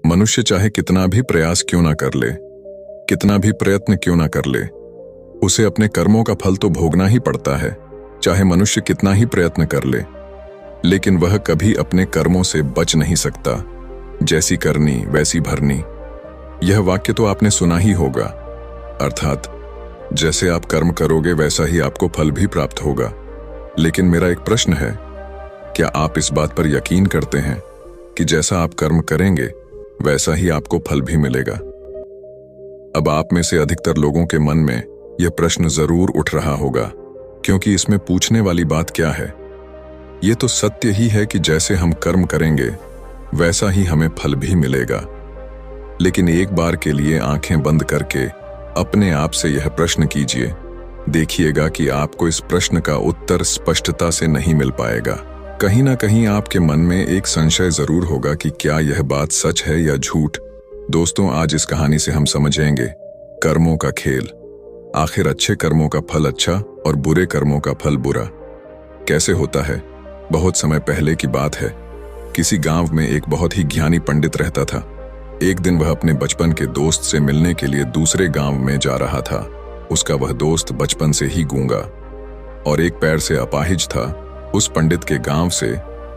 मनुष्य चाहे कितना भी प्रयास क्यों ना कर ले, कितना भी प्रयत्न क्यों ना कर ले, उसे अपने कर्मों का फल तो भोगना ही पड़ता है। चाहे मनुष्य कितना ही प्रयत्न कर ले, लेकिन वह कभी अपने कर्मों से बच नहीं सकता। जैसी करनी वैसी भरनी, यह वाक्य तो आपने सुना ही होगा। अर्थात जैसे आप कर्म करोगे वैसा ही आपको फल भी प्राप्त होगा। लेकिन मेरा एक प्रश्न है, क्या आप इस बात पर यकीन करते हैं कि जैसा आप कर्म करेंगे वैसा ही आपको फल भी मिलेगा? अब आप में से अधिकतर लोगों के मन में यह प्रश्न जरूर उठ रहा होगा, क्योंकि इसमें पूछने वाली बात क्या है? ये तो सत्य ही है कि जैसे हम कर्म करेंगे वैसा ही हमें फल भी मिलेगा। लेकिन एक बार के लिए आंखें बंद करके अपने आप से यह प्रश्न कीजिए, देखिएगा कि आपको इस प्रश्न का उत्तर स्पष्टता से नहीं मिल पाएगा। कहीं ना कहीं आपके मन में एक संशय जरूर होगा कि क्या यह बात सच है या झूठ। दोस्तों, आज इस कहानी से हम समझेंगे कर्मों का खेल। आखिर अच्छे कर्मों का फल अच्छा और बुरे कर्मों का फल बुरा कैसे होता है? बहुत समय पहले की बात है। किसी गांव में एक बहुत ही ज्ञानी पंडित रहता था। एक दिन वह अपने बचपन के दोस्त से मिलने के लिए दूसरे गांव में जा रहा था। उसका वह दोस्त बचपन से ही गूंगा और एक पैर से अपाहिज था। उस पंडित के गांव से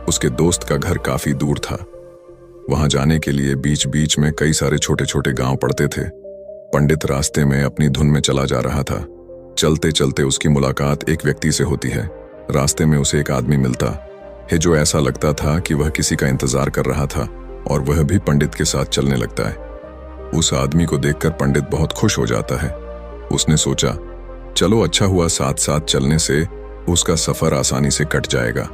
उसके दोस्त का घर काफी दूर था। वहां जाने के लिए बीच बीच में कई सारे छोटे छोटे गांव पड़ते थे। पंडित रास्ते में अपनी धुन में चला जा रहा था। चलते चलते उसकी मुलाकात एक व्यक्ति से होती है। रास्ते में उसे एक आदमी मिलता है जो ऐसा लगता था कि वह किसी का इंतजार कर रहा था और वह भी पंडित के साथ चलने लगता है। उस आदमी को देखकर पंडित बहुत खुश हो जाता है। उसने सोचा, चलो अच्छा हुआ, साथ साथ चलने से उसका सफर आसानी से कट जाएगा।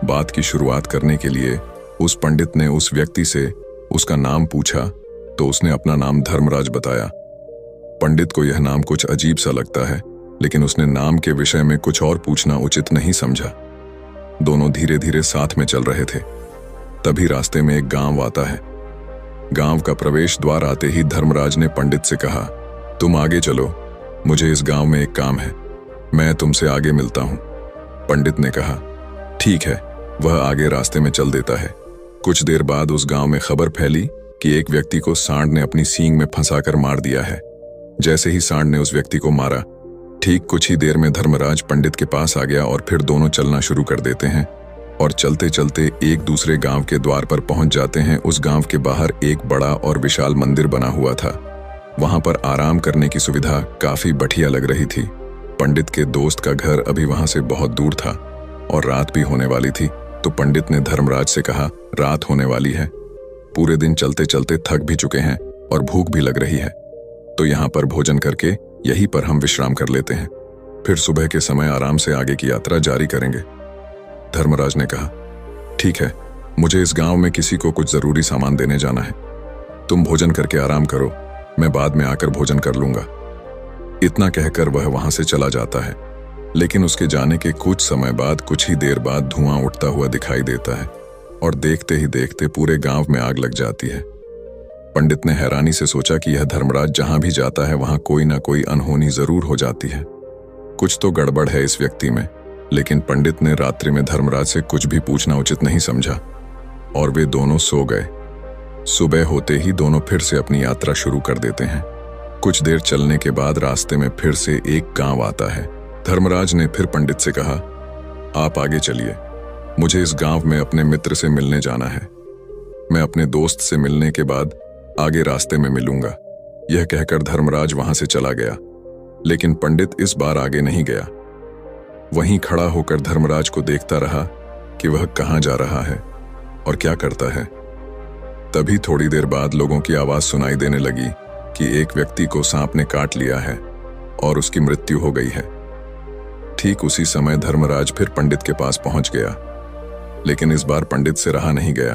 बात की शुरुआत करने के लिए उस पंडित ने उस व्यक्ति से उसका नाम पूछा तो उसने अपना नाम धर्मराज बताया। पंडित को यह नाम कुछ अजीब सा लगता है, लेकिन उसने नाम के विषय में कुछ और पूछना उचित नहीं समझा। दोनों धीरे धीरे साथ में चल रहे थे। तभी रास्ते में एक गांव आता है। गांव का प्रवेश द्वार आते ही धर्मराज ने पंडित से कहा, तुम आगे चलो, मुझे इस गांव में एक काम है, मैं तुमसे आगे मिलता हूं। पंडित ने कहा, ठीक है। वह आगे रास्ते में चल देता है। कुछ देर बाद उस गांव में खबर फैली कि एक व्यक्ति को सांड ने अपनी सींग में फंसाकर मार दिया है। जैसे ही सांड ने उस व्यक्ति को मारा, ठीक कुछ ही देर में धर्मराज पंडित के पास आ गया और फिर दोनों चलना शुरू कर देते हैं और चलते चलते एक दूसरे गांव के द्वार पर पहुंच जाते हैं। उस गांव के बाहर एक बड़ा और विशाल मंदिर बना हुआ था। वहां पर आराम करने की सुविधा काफी बढ़िया लग रही थी। पंडित के दोस्त का घर अभी वहां से बहुत दूर था और रात भी होने वाली थी। तो पंडित ने धर्मराज से कहा, रात होने वाली है, पूरे दिन चलते चलते थक भी चुके हैं और भूख भी लग रही है, तो यहाँ पर भोजन करके यहीं पर हम विश्राम कर लेते हैं, फिर सुबह के समय आराम से आगे की यात्रा जारी करेंगे। धर्मराज ने कहा, ठीक है, मुझे इस गांव में किसी को कुछ जरूरी सामान देने जाना है, तुम भोजन करके आराम करो, मैं बाद में आकर भोजन कर लूंगा। इतना कहकर वह वहां से चला जाता है। लेकिन उसके जाने के कुछ समय बाद, कुछ ही देर बाद धुआं उठता हुआ दिखाई देता है और देखते ही देखते पूरे गांव में आग लग जाती है। पंडित ने हैरानी से सोचा कि यह धर्मराज जहां भी जाता है वहां कोई ना कोई अनहोनी जरूर हो जाती है, कुछ तो गड़बड़ है इस व्यक्ति में। लेकिन पंडित ने रात्रि में धर्मराज से कुछ भी पूछना उचित नहीं समझा और वे दोनों सो गए। सुबह होते ही दोनों फिर से अपनी यात्रा शुरू कर देते हैं। कुछ देर चलने के बाद रास्ते में फिर से एक गांव आता है। धर्मराज ने फिर पंडित से कहा, आप आगे चलिए, मुझे इस गांव में अपने मित्र से मिलने जाना है, मैं अपने दोस्त से मिलने के बाद आगे रास्ते में मिलूंगा। यह कहकर धर्मराज वहां से चला गया। लेकिन पंडित इस बार आगे नहीं गया। वहीं खड़ा होकर धर्मराज को देखता रहा कि वह कहां जा रहा है और क्या करता है। तभी थोड़ी देर बाद लोगों की आवाज सुनाई देने लगी कि एक व्यक्ति को सांप ने काट लिया है और उसकी मृत्यु हो गई है। ठीक उसी समय धर्मराज फिर पंडित के पास पहुंच गया। लेकिन इस बार पंडित से रहा नहीं गया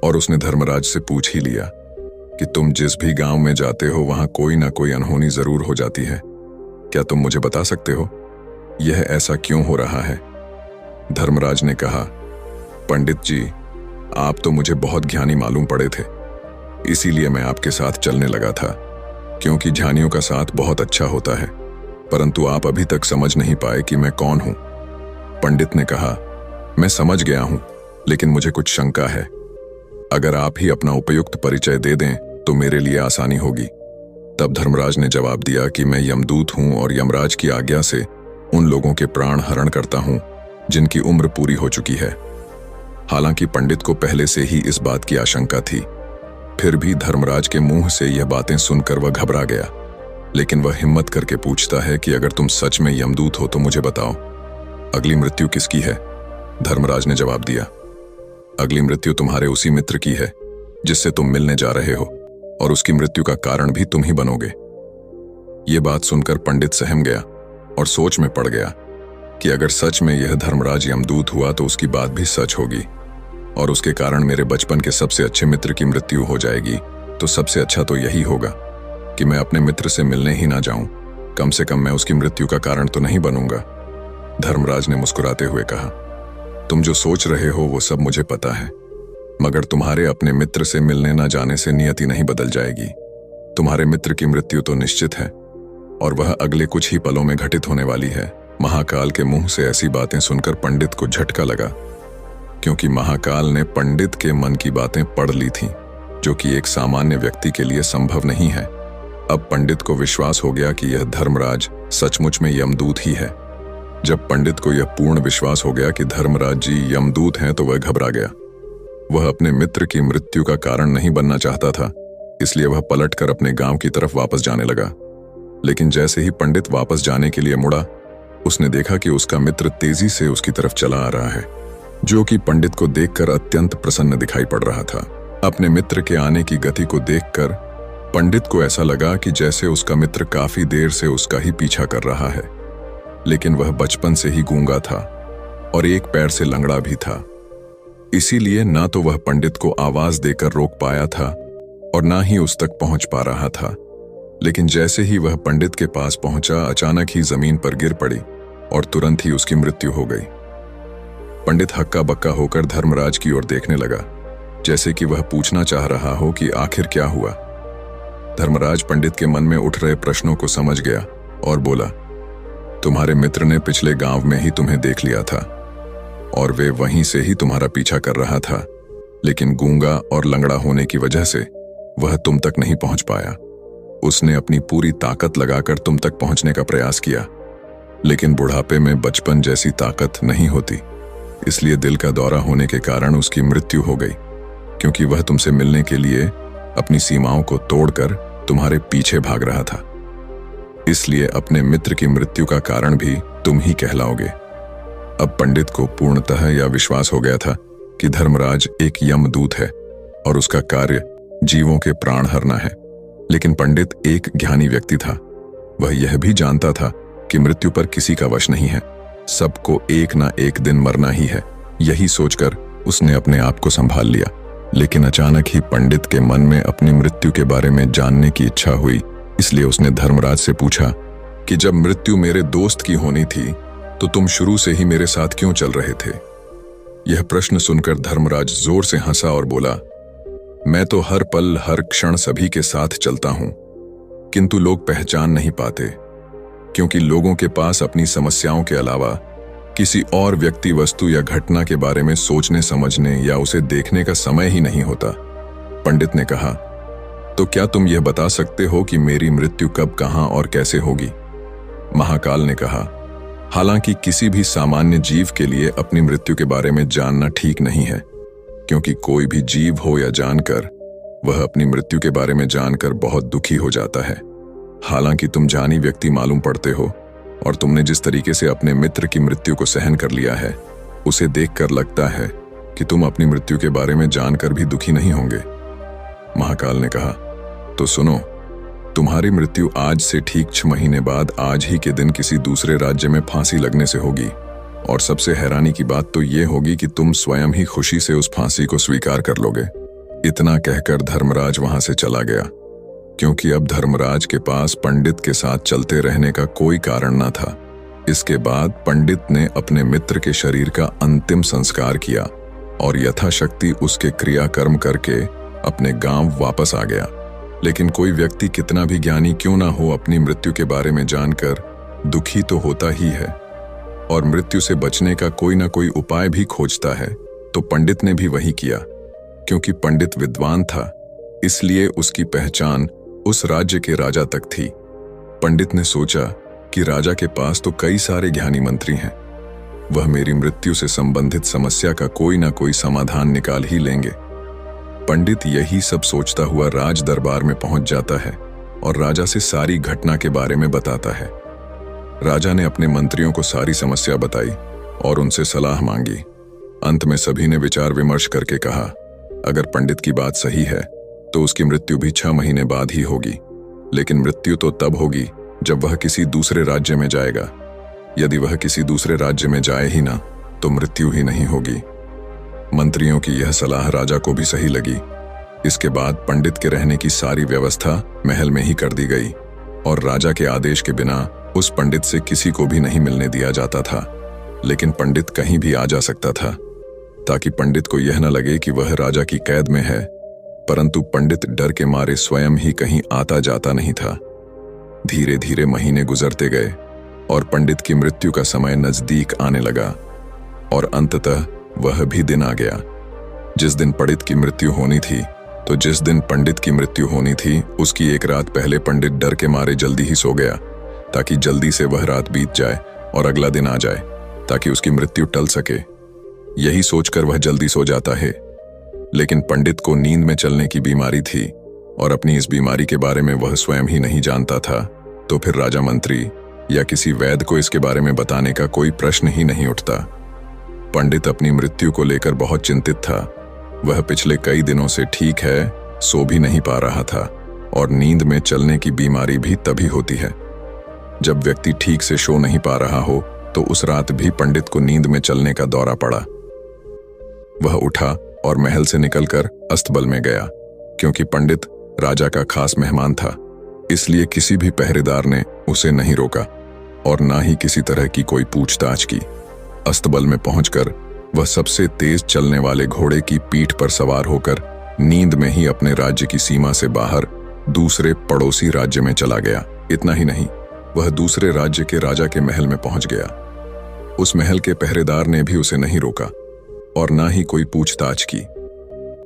और उसने धर्मराज से पूछ ही लिया कि तुम जिस भी गांव में जाते हो वहां कोई ना कोई अनहोनी जरूर हो जाती है, क्या तुम मुझे बता सकते हो यह ऐसा क्यों हो रहा है? धर्मराज ने कहा, पंडित जी, आप तो मुझे बहुत ज्ञानी मालूम पड़े थे, इसीलिए मैं आपके साथ चलने लगा था, क्योंकि ज्ञानियों का साथ बहुत अच्छा होता है, परंतु आप अभी तक समझ नहीं पाए कि मैं कौन हूं। पंडित ने कहा, मैं समझ गया हूं, लेकिन मुझे कुछ शंका है। अगर आप ही अपना उपयुक्त परिचय दे दें तो मेरे लिए आसानी होगी। तब धर्मराज ने जवाब दिया कि मैं यमदूत हूं और यमराज की आज्ञा से उन लोगों के प्राण हरण करता हूं जिनकी उम्र पूरी हो चुकी है। हालांकि पंडित को पहले से ही इस बात की आशंका थी, फिर भी धर्मराज के मुंह से यह बातें सुनकर वह घबरा गया। लेकिन वह हिम्मत करके पूछता है कि अगर तुम सच में यमदूत हो तो मुझे बताओ, अगली मृत्यु किसकी है? धर्मराज ने जवाब दिया, अगली मृत्यु तुम्हारे उसी मित्र की है जिससे तुम मिलने जा रहे हो, और उसकी मृत्यु का कारण भी तुम ही बनोगे। ये बात सुनकर पंडित सहम गया और सोच में पड़ गया कि अगर सच में यह धर्मराज यमदूत हुआ तो उसकी बात भी सच होगी, और उसके कारण मेरे बचपन के सबसे अच्छे मित्र की मृत्यु हो जाएगी। तो सबसे अच्छा तो यही होगा कि मैं अपने मित्र से मिलने ही ना जाऊं, कम से कम मैं उसकी मृत्यु का कारण तो नहीं बनूंगा। धर्मराज ने मुस्कुराते हुए कहा, तुम जो सोच रहे हो वो सब मुझे पता है, मगर तुम्हारे अपने मित्र से मिलने ना जाने से नियति नहीं बदल जाएगी। तुम्हारे मित्र की मृत्यु तो निश्चित है, और वह अगले कुछ ही पलों में घटित होने वाली है। महाकाल के मुंह से ऐसी बातें सुनकर पंडित को झटका लगा, क्योंकि महाकाल ने पंडित के मन की बातें पढ़ ली थीं, जो कि एक सामान्य व्यक्ति के लिए संभव नहीं है। अब पंडित को विश्वास हो गया कि यह धर्मराज सचमुच में यमदूत ही है। जब पंडित को यह पूर्ण विश्वास हो गया कि धर्मराज जी यमदूत हैं तो वह घबरा गया। वह अपने मित्र की मृत्यु का कारण नहीं बनना चाहता था, इसलिए वह पलटकर अपने गांव की तरफ वापस जाने लगा। लेकिन जैसे ही पंडित वापस जाने के लिए मुड़ा, उसने देखा कि उसका मित्र तेजी से उसकी तरफ चला आ रहा है, जो कि पंडित को देखकर अत्यंत प्रसन्न दिखाई पड़ रहा था। अपने मित्र के आने की गति को देखकर पंडित को ऐसा लगा कि जैसे उसका मित्र काफी देर से उसका ही पीछा कर रहा है, लेकिन वह बचपन से ही गूंगा था और एक पैर से लंगड़ा भी था। इसीलिए ना तो वह पंडित को आवाज देकर रोक पाया था और ना ही उस तक पहुंच पा रहा था। लेकिन जैसे ही वह पंडित के पास पहुंचा, अचानक ही जमीन पर गिर पड़ी और तुरंत ही उसकी मृत्यु हो गई। पंडित हक्का बक्का होकर धर्मराज की ओर देखने लगा, जैसे कि वह पूछना चाह रहा हो कि आखिर क्या हुआ। धर्मराज पंडित के मन में उठ रहे प्रश्नों को समझ गया और बोला, तुम्हारे मित्र ने पिछले गांव में ही तुम्हें देख लिया था और वे वहीं से ही तुम्हारा पीछा कर रहा था, लेकिन गूंगा और लंगड़ा होने की वजह से वह तुम तक नहीं पहुंच पाया। उसने अपनी पूरी ताकत लगाकर तुम तक पहुंचने का प्रयास किया, लेकिन बुढ़ापे में बचपन जैसी ताकत नहीं होती, इसलिए दिल का दौरा होने के कारण उसकी मृत्यु हो गई, क्योंकि वह तुमसे मिलने के लिए अपनी सीमाओं को तोड़कर तुम्हारे पीछे भाग रहा था। इसलिए अपने मित्र की मृत्यु का कारण भी तुम ही कहलाओगे। अब पंडित को पूर्णतः यह विश्वास हो गया था कि धर्मराज एक यमदूत है और उसका कार्य जीवों के प्राण हरना है। लेकिन पंडित एक ज्ञानी व्यक्ति था, वह यह भी जानता था कि मृत्यु पर किसी का वश नहीं है, सबको एक ना एक दिन मरना ही है। यही सोचकर उसने अपने आप को संभाल लिया। लेकिन अचानक ही पंडित के मन में अपनी मृत्यु के बारे में जानने की इच्छा हुई, इसलिए उसने धर्मराज से पूछा कि जब मृत्यु मेरे दोस्त की होनी थी तो तुम शुरू से ही मेरे साथ क्यों चल रहे थे? यह प्रश्न सुनकर धर्मराज जोर से हंसा और बोला, मैं तो हर पल हर क्षण सभी के साथ चलता हूं, किंतु लोग पहचान नहीं पाते, क्योंकि लोगों के पास अपनी समस्याओं के अलावा किसी और व्यक्ति, वस्तु या घटना के बारे में सोचने समझने या उसे देखने का समय ही नहीं होता। पंडित ने कहा, तो क्या तुम यह बता सकते हो कि मेरी मृत्यु कब, कहां और कैसे होगी? महाकाल ने कहा, हालांकि किसी भी सामान्य जीव के लिए अपनी मृत्यु के बारे में जानना ठीक नहीं है, क्योंकि कोई भी जीव हो या जानकर, वह अपनी मृत्यु के बारे में जानकर बहुत दुखी हो जाता है। हालांकि तुम जानी व्यक्ति मालूम पड़ते हो और तुमने जिस तरीके से अपने मित्र की मृत्यु को सहन कर लिया है, उसे देखकर लगता है कि तुम अपनी मृत्यु के बारे में जानकर भी दुखी नहीं होंगे। महाकाल ने कहा, तो सुनो, तुम्हारी मृत्यु आज से ठीक 6 महीने बाद आज ही के दिन किसी दूसरे राज्य में फांसी लगने से होगी, और सबसे हैरानी की बात तो ये होगी कि तुम स्वयं ही खुशी से उस फांसी को स्वीकार कर लोगे। इतना कहकर धर्मराज वहां से चला गया, क्योंकि अब धर्मराज के पास पंडित के साथ चलते रहने का कोई कारण न था। इसके बाद पंडित ने अपने मित्र के शरीर का अंतिम संस्कार किया और यथाशक्ति उसके क्रियाकर्म करके अपने गांव वापस आ गया। लेकिन कोई व्यक्ति कितना भी ज्ञानी क्यों ना हो, अपनी मृत्यु के बारे में जानकर दुखी तो होता ही है और मृत्यु से बचने का कोई ना कोई उपाय भी खोजता है। तो पंडित ने भी वही किया। क्योंकि पंडित विद्वान था, इसलिए उसकी पहचान उस राज्य के राजा तक थी। पंडित ने सोचा कि राजा के पास तो कई सारे ज्ञानी मंत्री हैं, वह मेरी मृत्यु से संबंधित समस्या का कोई ना कोई समाधान निकाल ही लेंगे। पंडित यही सब सोचता हुआ राज दरबार में पहुंच जाता है और राजा से सारी घटना के बारे में बताता है। राजा ने अपने मंत्रियों को सारी समस्या बताई और उनसे सलाह मांगी। अंत में सभी ने विचार विमर्श करके कहा, अगर पंडित की बात सही है तो उसकी मृत्यु भी 6 महीने बाद ही होगी, लेकिन मृत्यु तो तब होगी जब वह किसी दूसरे राज्य में जाएगा। यदि वह किसी दूसरे राज्य में जाए ही ना तो मृत्यु ही नहीं होगी। मंत्रियों की यह सलाह राजा को भी सही लगी। इसके बाद पंडित के रहने की सारी व्यवस्था महल में ही कर दी गई और राजा के आदेश के बिना उस पंडित से किसी को भी नहीं मिलने दिया जाता था। लेकिन पंडित कहीं भी आ जा सकता था, ताकि पंडित को यह न लगे कि वह राजा की कैद में है। परंतु पंडित डर के मारे स्वयं ही कहीं आता जाता नहीं था। धीरे धीरे महीने गुजरते गए और पंडित की मृत्यु का समय नजदीक आने लगा और अंततः वह भी दिन आ गया जिस दिन पंडित की मृत्यु होनी थी। तो जिस दिन पंडित की मृत्यु होनी थी उसकी एक रात पहले पंडित डर के मारे जल्दी ही सो गया, ताकि जल्दी से वह रात बीत जाए और अगला दिन आ जाए, ताकि उसकी मृत्यु टल सके। यही सोचकर वह जल्दी सो जाता है। लेकिन पंडित को नींद में चलने की बीमारी थी और अपनी इस बीमारी के बारे में वह स्वयं ही नहीं जानता था। तो फिर राजा मंत्री या किसी वैद्य को इसके बारे में बताने का कोई प्रश्न ही नहीं उठता। पंडित अपनी मृत्यु को लेकर बहुत चिंतित था। वह पिछले कई दिनों से ठीक है, सो भी नहीं पा रहा था और नींद में चलने की बीमारी भी तभी होती है जब व्यक्ति ठीक से सो नहीं पा रहा हो। तो उस रात भी पंडित को नींद में चलने का दौरा पड़ा। वह उठा और महल से निकलकर अस्तबल में गया। क्योंकि पंडित राजा का खास मेहमान था, इसलिए किसी भी पहरेदार ने उसे नहीं रोका और ना ही किसी तरह की कोई पूछताछ की। अस्तबल में पहुंचकर वह सबसे तेज चलने वाले घोड़े की पीठ पर सवार होकर नींद में ही अपने राज्य की सीमा से बाहर दूसरे पड़ोसी राज्य में चला गया। इतना ही नहीं, वह दूसरे राज्य के राजा के महल में पहुंच गया। उस महल के पहरेदार ने भी उसे नहीं रोका और ना ही कोई पूछताछ की।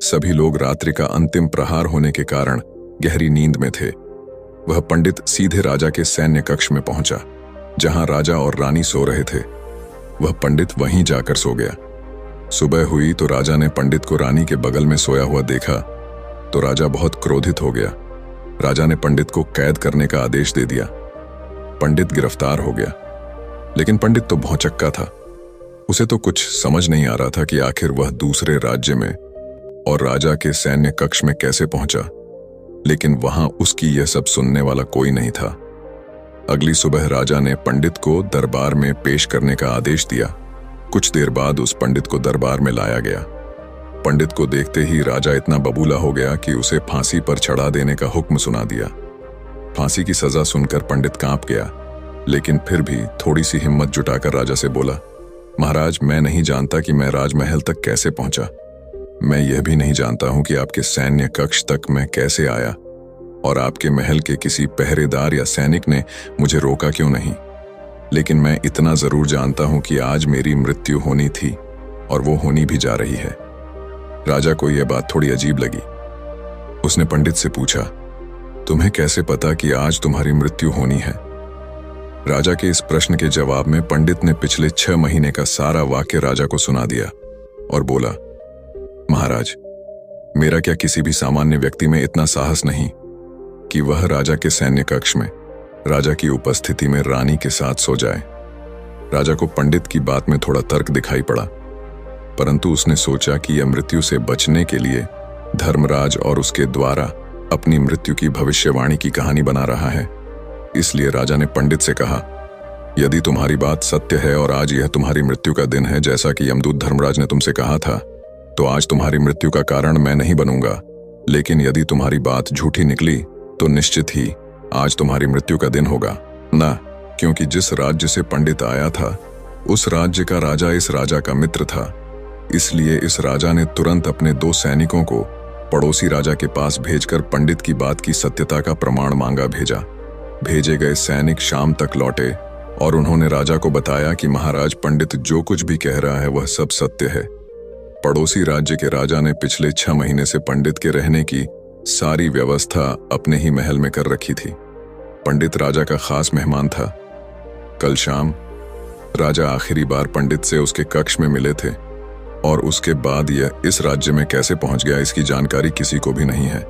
सभी लोग रात्रि का अंतिम प्रहार होने के कारण गहरी नींद में थे। वह पंडित सीधे राजा के सैन्य कक्ष में पहुंचा, जहां राजा और रानी सो रहे थे। वह पंडित वहीं जाकर सो गया। सुबह हुई तो राजा ने पंडित को रानी के बगल में सोया हुआ देखा तो राजा बहुत क्रोधित हो गया। राजा ने पंडित को कैद करने का आदेश दे दिया। पंडित गिरफ्तार हो गया, लेकिन पंडित तो भौचक्का था। उसे तो कुछ समझ नहीं आ रहा था कि आखिर वह दूसरे राज्य में और राजा के सैन्य कक्ष में कैसे पहुंचा। लेकिन वहां उसकी यह सब सुनने वाला कोई नहीं था। अगली सुबह राजा ने पंडित को दरबार में पेश करने का आदेश दिया। कुछ देर बाद उस पंडित को दरबार में लाया गया। पंडित को देखते ही राजा इतना बबूला हो गया कि उसे फांसी पर चढ़ा देने का हुक्म सुना दिया। फांसी की सजा सुनकर पंडित कांप गया, लेकिन फिर भी थोड़ी सी हिम्मत जुटाकर राजा से बोला, महाराज, मैं नहीं जानता कि मैं राजमहल तक कैसे पहुंचा। मैं यह भी नहीं जानता हूं कि आपके सैन्य कक्ष तक मैं कैसे आया और आपके महल के किसी पहरेदार या सैनिक ने मुझे रोका क्यों नहीं। लेकिन मैं इतना जरूर जानता हूं कि आज मेरी मृत्यु होनी थी और वो होनी भी जा रही है। राजा को यह बात थोड़ी अजीब लगी। उसने पंडित से पूछा, तुम्हें कैसे पता कि आज तुम्हारी मृत्यु होनी है? राजा के इस प्रश्न के जवाब में पंडित ने पिछले 6 महीने का सारा वाक्य राजा को सुना दिया और बोला, महाराज, मेरा क्या किसी भी सामान्य व्यक्ति में इतना साहस नहीं कि वह राजा के सैन्य कक्ष में राजा की उपस्थिति में रानी के साथ सो जाए। राजा को पंडित की बात में थोड़ा तर्क दिखाई पड़ा, परंतु उसने सोचा कि यह मृत्यु से बचने के लिए धर्मराज और उसके द्वारा अपनी मृत्यु की भविष्यवाणी की कहानी बना रहा है। इसलिए राजा ने पंडित से कहा, यदि तुम्हारी बात सत्य है और आज यह तुम्हारी मृत्यु का दिन है जैसा कि यमदूत धर्मराज ने तुमसे कहा था, तो आज तुम्हारी मृत्यु का कारण मैं नहीं बनूंगा। लेकिन यदि तुम्हारी बात झूठी निकली तो निश्चित ही आज तुम्हारी मृत्यु का दिन होगा ना, क्योंकि जिस राज्य से पंडित आया था उस राज्य का राजा इस राजा का मित्र था। इसलिए इस राजा ने तुरंत अपने 2 सैनिकों को पड़ोसी राजा के पास भेजकर पंडित की बात की सत्यता का प्रमाण मांगा भेजा। भेजे गए सैनिक शाम तक लौटे और उन्होंने राजा को बताया कि महाराज, पंडित जो कुछ भी कह रहा है वह सब सत्य है। पड़ोसी राज्य के राजा ने पिछले 6 महीने से पंडित के रहने की सारी व्यवस्था अपने ही महल में कर रखी थी। पंडित राजा का खास मेहमान था। कल शाम राजा आखिरी बार पंडित से उसके कक्ष में मिले थे और उसके बाद यह इस राज्य में कैसे पहुंच गया इसकी जानकारी किसी को भी नहीं है।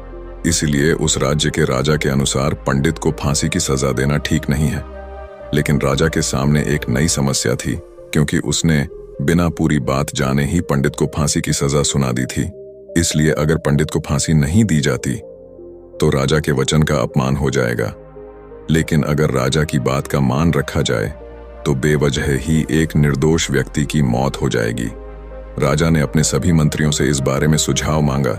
इसीलिए उस राज्य के राजा के अनुसार पंडित को फांसी की सजा देना ठीक नहीं है। लेकिन राजा के सामने एक नई समस्या थी, क्योंकि उसने बिना पूरी बात जाने ही पंडित को फांसी की सजा सुना दी थी। इसलिए अगर पंडित को फांसी नहीं दी जाती तो राजा के वचन का अपमान हो जाएगा। लेकिन अगर राजा की बात का मान रखा जाए तो बेवजह ही एक निर्दोष व्यक्ति की मौत हो जाएगी। राजा ने अपने सभी मंत्रियों से इस बारे में सुझाव मांगा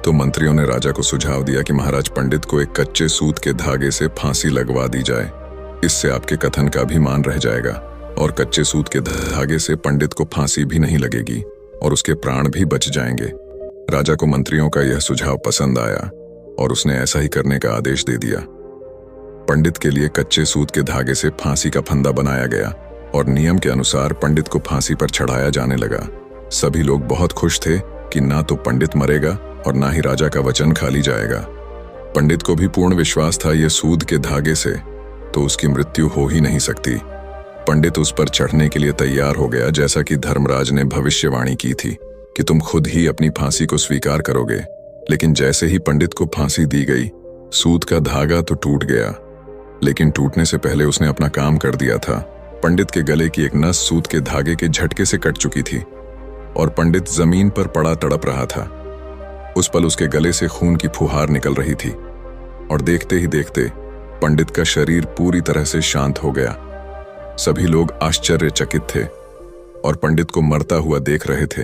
तो मंत्रियों ने राजा को सुझाव दिया कि महाराज, पंडित को एक कच्चे सूत के धागे से फांसी लगवा दी जाए। इससे आपके कथन का भी मान रह जाएगा और कच्चे सूत के धागे से पंडित को फांसी भी नहीं लगेगी और उसके प्राण भी बच जाएंगे। राजा को मंत्रियों का यह सुझाव पसंद आया और उसने ऐसा ही करने का आदेश दे दिया। पंडित के लिए कच्चे सूत के धागे से फांसी का फंदा बनाया गया और नियम के अनुसार पंडित को फांसी पर चढ़ाया जाने लगा। सभी लोग बहुत खुश थे कि ना तो पंडित मरेगा और ना ही राजा का वचन खाली जाएगा। पंडित को भी पूर्ण विश्वास था ये सूद के धागे से तो उसकी मृत्यु हो ही नहीं सकती। पंडित उस पर चढ़ने के लिए तैयार हो गया, जैसा कि धर्मराज ने भविष्यवाणी की थी कि तुम खुद ही अपनी फांसी को स्वीकार करोगे। लेकिन जैसे ही पंडित को फांसी दी गई, सूत का धागा तो टूट गया, लेकिन टूटने से पहले उसने अपना काम कर दिया था। पंडित के गले की एक नस सूत के धागे के झटके से कट चुकी थी और पंडित जमीन पर पड़ा तड़प रहा था। उस पल उसके गले से खून की फुहार निकल रही थी और देखते ही देखते पंडित का शरीर पूरी तरह से शांत हो गया। सभी लोग आश्चर्यचकित थे और पंडित को मरता हुआ देख रहे थे।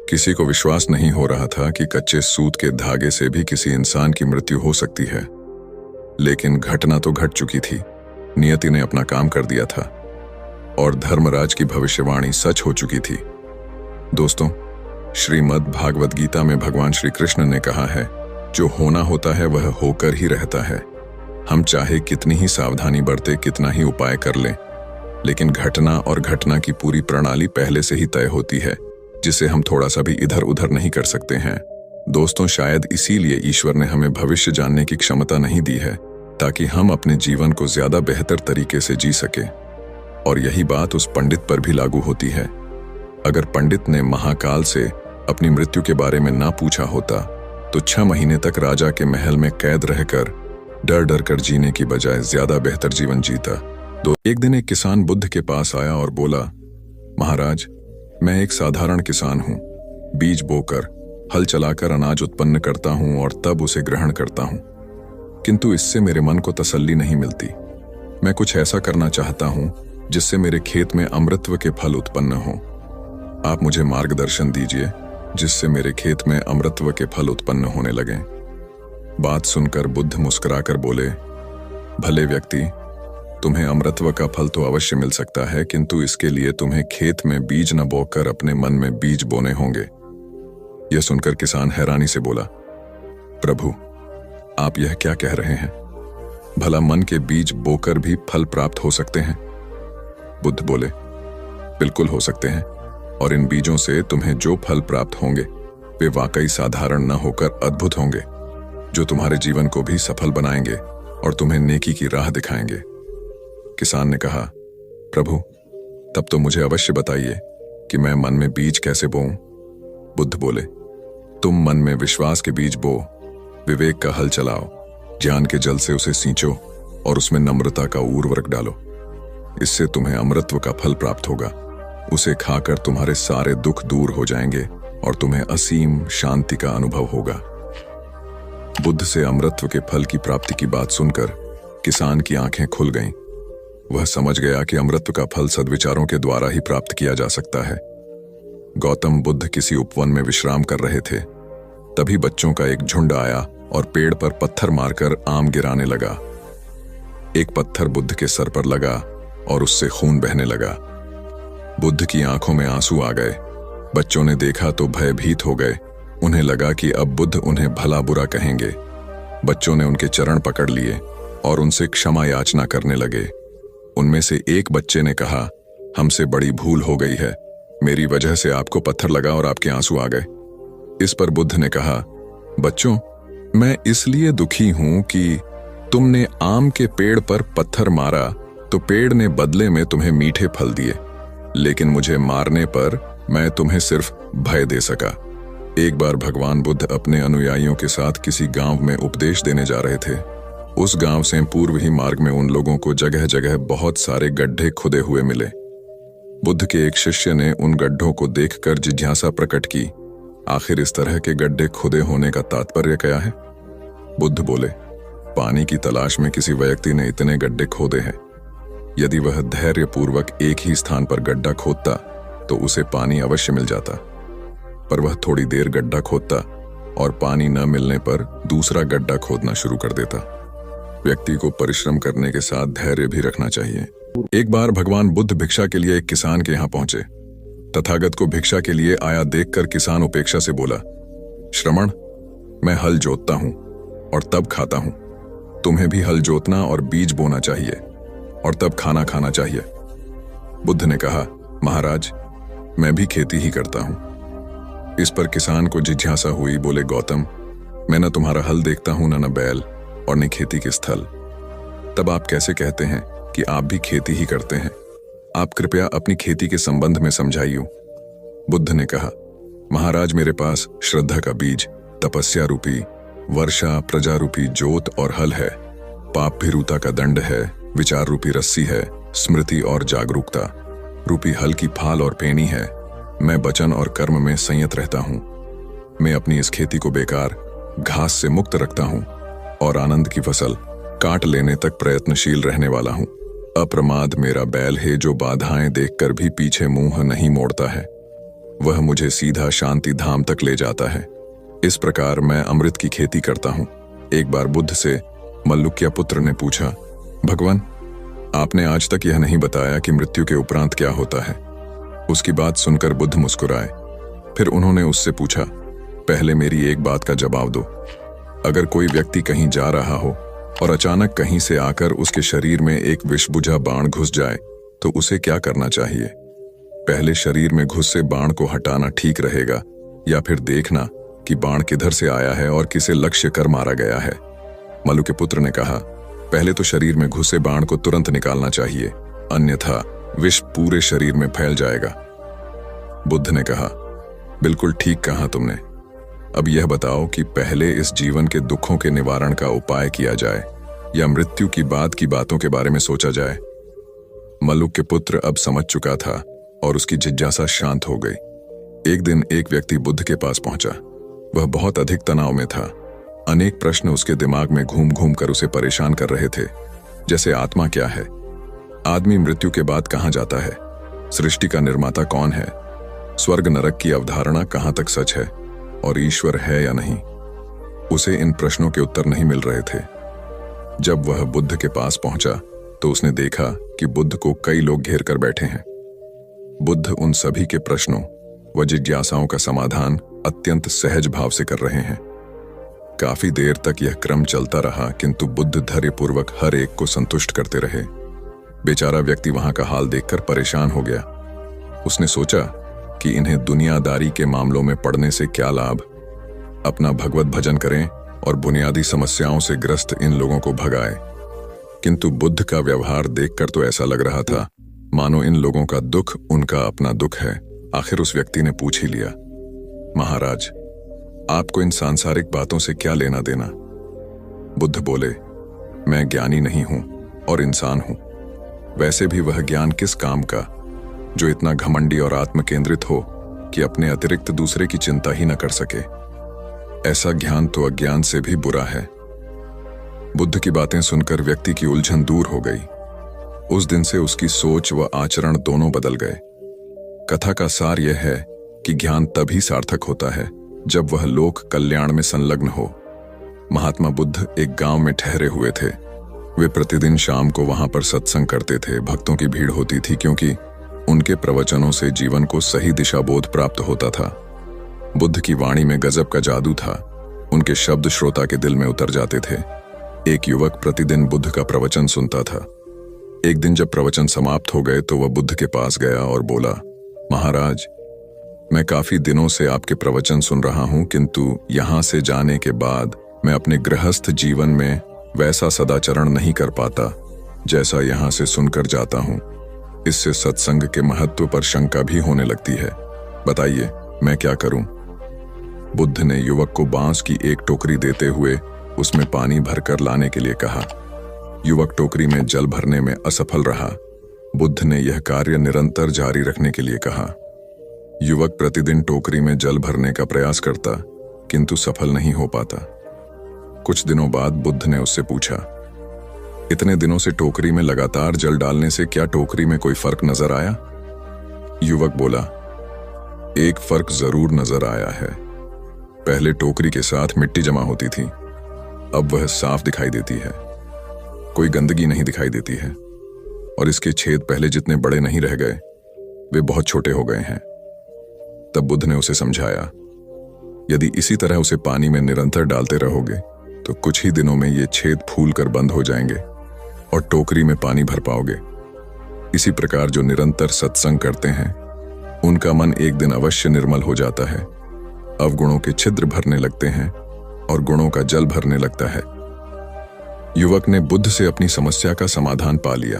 किसी को विश्वास नहीं हो रहा था कि कच्चे सूत के धागे से भी किसी इंसान की मृत्यु हो सकती है। लेकिन घटना तो घट चुकी थी। नियति ने अपना काम कर दिया था और धर्मराज की भविष्यवाणी सच हो चुकी थी। दोस्तों, श्रीमद् भागवत गीता में भगवान श्री कृष्ण ने कहा है, जो होना होता है वह होकर ही रहता है। हम चाहे कितनी ही सावधानी बरते, कितना ही उपाय कर लें, लेकिन घटना और घटना की पूरी प्रणाली पहले से ही तय होती है, जिसे हम थोड़ा सा भी इधर उधर नहीं कर सकते हैं। दोस्तों, शायद इसीलिए ईश्वर ने हमें भविष्य जानने की क्षमता नहीं दी है, ताकि हम अपने जीवन को ज्यादा बेहतर तरीके से जी सके। और यही बात उस पंडित पर भी लागू होती है। अगर पंडित ने महाकाल से अपनी मृत्यु के बारे में ना पूछा होता तो 6 महीने तक राजा के महल में कैद रहकर डर डर कर जीने की बजाय ज्यादा बेहतर जीवन जीता। एक दिन एक किसान बुद्ध के पास आया और बोला, महाराज, मैं एक साधारण किसान हूँ। बीज बोकर, हल चलाकर अनाज उत्पन्न करता हूँ और तब उसे ग्रहण करता हूँ, किंतु इससे मेरे मन को तसल्ली नहीं मिलती। मैं कुछ ऐसा करना चाहता हूँ जिससे मेरे खेत में अमृतत्व के फल उत्पन्न हो। आप मुझे मार्गदर्शन दीजिए जिससे मेरे खेत में अमृतत्व के फल उत्पन्न होने लगें। बात सुनकर बुद्ध मुस्कुराकर बोले, भले व्यक्ति, तुम्हें अमृतत्व का फल तो अवश्य मिल सकता है, किंतु इसके लिए तुम्हें खेत में बीज न बोकर अपने मन में बीज बोने होंगे। यह सुनकर किसान हैरानी से बोला, प्रभु, आप यह क्या कह रहे हैं? भला मन के बीज बोकर भी फल प्राप्त हो सकते हैं? बुद्ध बोले, बिल्कुल हो सकते हैं, और इन बीजों से तुम्हें जो फल प्राप्त होंगे वे वाकई साधारण न होकर अद्भुत होंगे, जो तुम्हारे जीवन को भी सफल बनाएंगे और तुम्हें नेकी की राह दिखाएंगे। किसान ने कहा, प्रभु, तब तो मुझे अवश्य बताइए कि मैं मन में बीज कैसे बोऊं? बुद्ध बोले, तुम मन में विश्वास के बीज बो, विवेक का हल चलाओ, ज्ञान के जल से उसे सींचो और उसमें नम्रता का उर्वरक डालो। इससे तुम्हें अमृतत्व का फल प्राप्त होगा। उसे खाकर तुम्हारे सारे दुख दूर हो जाएंगे और तुम्हें असीम शांति का अनुभव होगा। बुद्ध से अमृतत्व के फल की प्राप्ति की बात सुनकर किसान की आंखें खुल गईं। वह समझ गया कि अमृतत्व का फल सद्विचारों के द्वारा ही प्राप्त किया जा सकता है। गौतम बुद्ध किसी उपवन में विश्राम कर रहे थे। तभी बच्चों का एक झुंड आया और पेड़ पर पत्थर मारकर आम गिराने लगा। एक पत्थर बुद्ध के सर पर लगा और उससे खून बहने लगा। बुद्ध की आंखों में आंसू आ गए। बच्चों ने देखा तो भयभीत हो गए। उन्हें लगा कि अब बुद्ध उन्हें भला बुरा कहेंगे। बच्चों ने उनके चरण पकड़ लिए और उनसे क्षमा याचना करने लगे। उनमें से एक बच्चे ने कहा, हमसे बड़ी भूल हो गई है, मेरी वजह से आपको पत्थर लगा और आपके आंसू आ गए। इस पर बुद्ध ने कहा, बच्चों, मैं इसलिए दुखी हूं कि तुमने आम के पेड़ पर पत्थर मारा तो पेड़ ने बदले में तुम्हें मीठे फल दिए, लेकिन मुझे मारने पर मैं तुम्हें सिर्फ भय दे सका। एक बार भगवान बुद्ध अपने अनुयायियों के साथ किसी गांव में उपदेश देने जा रहे थे। उस गांव से पूर्व ही मार्ग में उन लोगों को जगह जगह बहुत सारे गड्ढे खुदे हुए मिले। बुद्ध के एक शिष्य ने उन गड्ढों को देखकर जिज्ञासा प्रकट की, आखिर इस तरह के गड्ढे खुदे होने का तात्पर्य क्या है? बुद्ध बोले, पानी की तलाश में किसी व्यक्ति ने इतने गड्ढे खोदे हैं। यदि वह धैर्यपूर्वक एक ही स्थान पर गड्ढा खोदता तो उसे पानी अवश्य मिल जाता, पर वह थोड़ी देर गड्ढा खोदता और पानी न मिलने पर दूसरा गड्ढा खोदना शुरू कर देता। व्यक्ति को परिश्रम करने के साथ धैर्य भी रखना चाहिए। एक बार भगवान बुद्ध भिक्षा के लिए एक किसान के यहां पहुंचे। तथागत को भिक्षा के लिए आया देखकर किसान उपेक्षा से बोला, श्रमण, मैं हल जोतता हूं और तब खाता हूं। तुम्हें भी हल जोतना और बीज बोना चाहिए और तब खाना खाना चाहिए। बुद्ध ने कहा, महाराज, मैं भी खेती ही करता हूं। इस पर किसान को जिज्ञासा हुई। बोले, गौतम, मैं न तुम्हारा हल देखता हूं, न बैल और न खेती के स्थल। तब आप कैसे कहते हैं कि आप भी खेती ही करते हैं? आप कृपया अपनी खेती के संबंध में समझाइए। बुद्ध ने कहा, महाराज, मेरे पास श्रद्धा का बीज, तपस्या रूपी वर्षा, प्रजा रूपी जोत और हल है, पाप भीरुता का दंड है, विचार रूपी रस्सी है, स्मृति और जागरूकता रूपी हल की फाल और पेनी है। मैं वचन और कर्म में संयत रहता हूं। मैं अपनी इस खेती को बेकार, घास से मुक्त रखता हूं और आनंद की फसल काट लेने तक प्रयत्नशील रहने वाला हूं। अप्रमाद मेरा बैल है जो बाधाएं देखकर भी पीछे मुंह नहीं मोड़ता है। वह मुझे सीधा शांति धाम तक ले जाता है। इस प्रकार मैं अमृत की खेती करता हूं। एक बार बुद्ध से मल्लुक्य पुत्र ने पूछा, भगवान, आपने आज तक यह नहीं बताया कि मृत्यु के उपरांत क्या होता है। उसकी बात सुनकर बुद्ध मुस्कुराए। फिर उन्होंने उससे पूछा, पहले मेरी एक बात का जवाब दो। अगर कोई व्यक्ति कहीं जा रहा हो और अचानक कहीं से आकर उसके शरीर में एक विषबुझा बाण घुस जाए तो उसे क्या करना चाहिए? पहले शरीर में घुसे बाण को हटाना ठीक रहेगा या फिर देखना कि बाण किधर से आया है और किसे लक्ष्य कर मारा गया है? मल्लु के पुत्र ने कहा, पहले तो शरीर में घुसे बाण को तुरंत निकालना चाहिए, अन्यथा विष पूरे शरीर में फैल जाएगा। बुद्ध ने कहा, बिल्कुल ठीक कहा तुमने। अब यह बताओ कि पहले इस जीवन के दुखों के निवारण का उपाय किया जाए या मृत्यु की बाद की बातों के बारे में सोचा जाए? मल्लुक के पुत्र अब समझ चुका था और उसकी जिज्ञासा शांत हो गई। एक दिन एक व्यक्ति बुद्ध के पास पहुंचा। वह बहुत अधिक तनाव में था। अनेक प्रश्न उसके दिमाग में घूम घूम कर उसे परेशान कर रहे थे, जैसे आत्मा क्या है, आदमी मृत्यु के बाद कहां जाता है, सृष्टि का निर्माता कौन है, स्वर्ग नरक की अवधारणा कहां तक सच है और ईश्वर है या नहीं। उसे इन प्रश्नों के उत्तर नहीं मिल रहे थे। जब वह बुद्ध के पास पहुंचा तो उसने देखा कि बुद्ध को कई लोग घेर कर बैठे हैं। बुद्ध उन सभी के प्रश्नों व जिज्ञासाओं का समाधान अत्यंत सहज भाव से कर रहे हैं। काफी देर तक यह क्रम चलता रहा, किंतु बुद्ध धैर्यपूर्वक हर एक को संतुष्ट करते रहे। बेचारा व्यक्ति वहां का हाल देखकर परेशान हो गया। उसने सोचा कि इन्हें दुनियादारी के मामलों में पड़ने से क्या लाभ, अपना भगवत भजन करें और बुनियादी समस्याओं से ग्रस्त इन लोगों को भगाए। किंतु बुद्ध का व्यवहार देखकर तो ऐसा लग रहा था मानो इन लोगों का दुख उनका अपना दुख है। आखिर उस व्यक्ति ने पूछ ही लिया, महाराज, आपको इन सांसारिक बातों से क्या लेना देना? बुद्ध बोले, मैं ज्ञानी नहीं हूं और इंसान हूं। वैसे भी वह ज्ञान किस काम का जो इतना घमंडी और आत्मकेंद्रित हो कि अपने अतिरिक्त दूसरे की चिंता ही न कर सके। ऐसा ज्ञान तो अज्ञान से भी बुरा है। बुद्ध की बातें सुनकर व्यक्ति की उलझन दूर हो गई। उस दिन से उसकी सोच व आचरण दोनों बदल गए। कथा का सार यह है कि ज्ञान तभी सार्थक होता है जब वह लोक कल्याण में संलग्न हो। महात्मा बुद्ध एक गांव में ठहरे हुए थे। वे प्रतिदिन शाम को वहां पर सत्संग करते थे। भक्तों की भीड़ होती थी क्योंकि उनके प्रवचनों से जीवन को सही दिशा बोध प्राप्त होता था। बुद्ध की वाणी में गजब का जादू था। उनके शब्द श्रोता के दिल में उतर जाते थे। एक युवक प्रतिदिन बुद्ध का प्रवचन सुनता था। एक दिन जब प्रवचन समाप्त हो गए तो वह बुद्ध के पास गया और बोला, महाराज, मैं काफी दिनों से आपके प्रवचन सुन रहा हूं, किंतु यहां से जाने के बाद मैं अपने गृहस्थ जीवन में वैसा सदाचरण नहीं कर पाता जैसा यहां से सुनकर जाता हूं। इससे सत्संग के महत्व पर शंका भी होने लगती है। बताइए, मैं क्या करूं? बुद्ध ने युवक को बांस की एक टोकरी देते हुए उसमें पानी भरकर लाने के लिए कहा। युवक टोकरी में जल भरने में असफल रहा। बुद्ध ने यह कार्य निरंतर जारी रखने के लिए कहा। युवक प्रतिदिन टोकरी में जल भरने का प्रयास करता, किंतु सफल नहीं हो पाता। कुछ दिनों बाद बुद्ध ने उससे पूछा, इतने दिनों से टोकरी में लगातार जल डालने से क्या टोकरी में कोई फर्क नजर आया? युवक बोला, एक फर्क जरूर नजर आया है। पहले टोकरी के साथ मिट्टी जमा होती थी, अब वह साफ दिखाई देती है। कोई गंदगी नहीं दिखाई देती है और इसके छेद पहले जितने बड़े नहीं रह गए, वे बहुत छोटे हो गए हैं। तब बुद्ध ने उसे समझाया, यदि इसी तरह उसे पानी में निरंतर डालते रहोगे तो कुछ ही दिनों में ये छेद फूल कर बंद हो जाएंगे और टोकरी में पानी भर पाओगे। इसी प्रकार जो निरंतर सत्संग करते हैं उनका मन एक दिन अवश्य निर्मल हो जाता है। अवगुणों के छिद्र भरने लगते हैं और गुणों का जल भरने लगता है। युवक ने बुद्ध से अपनी समस्या का समाधान पा लिया।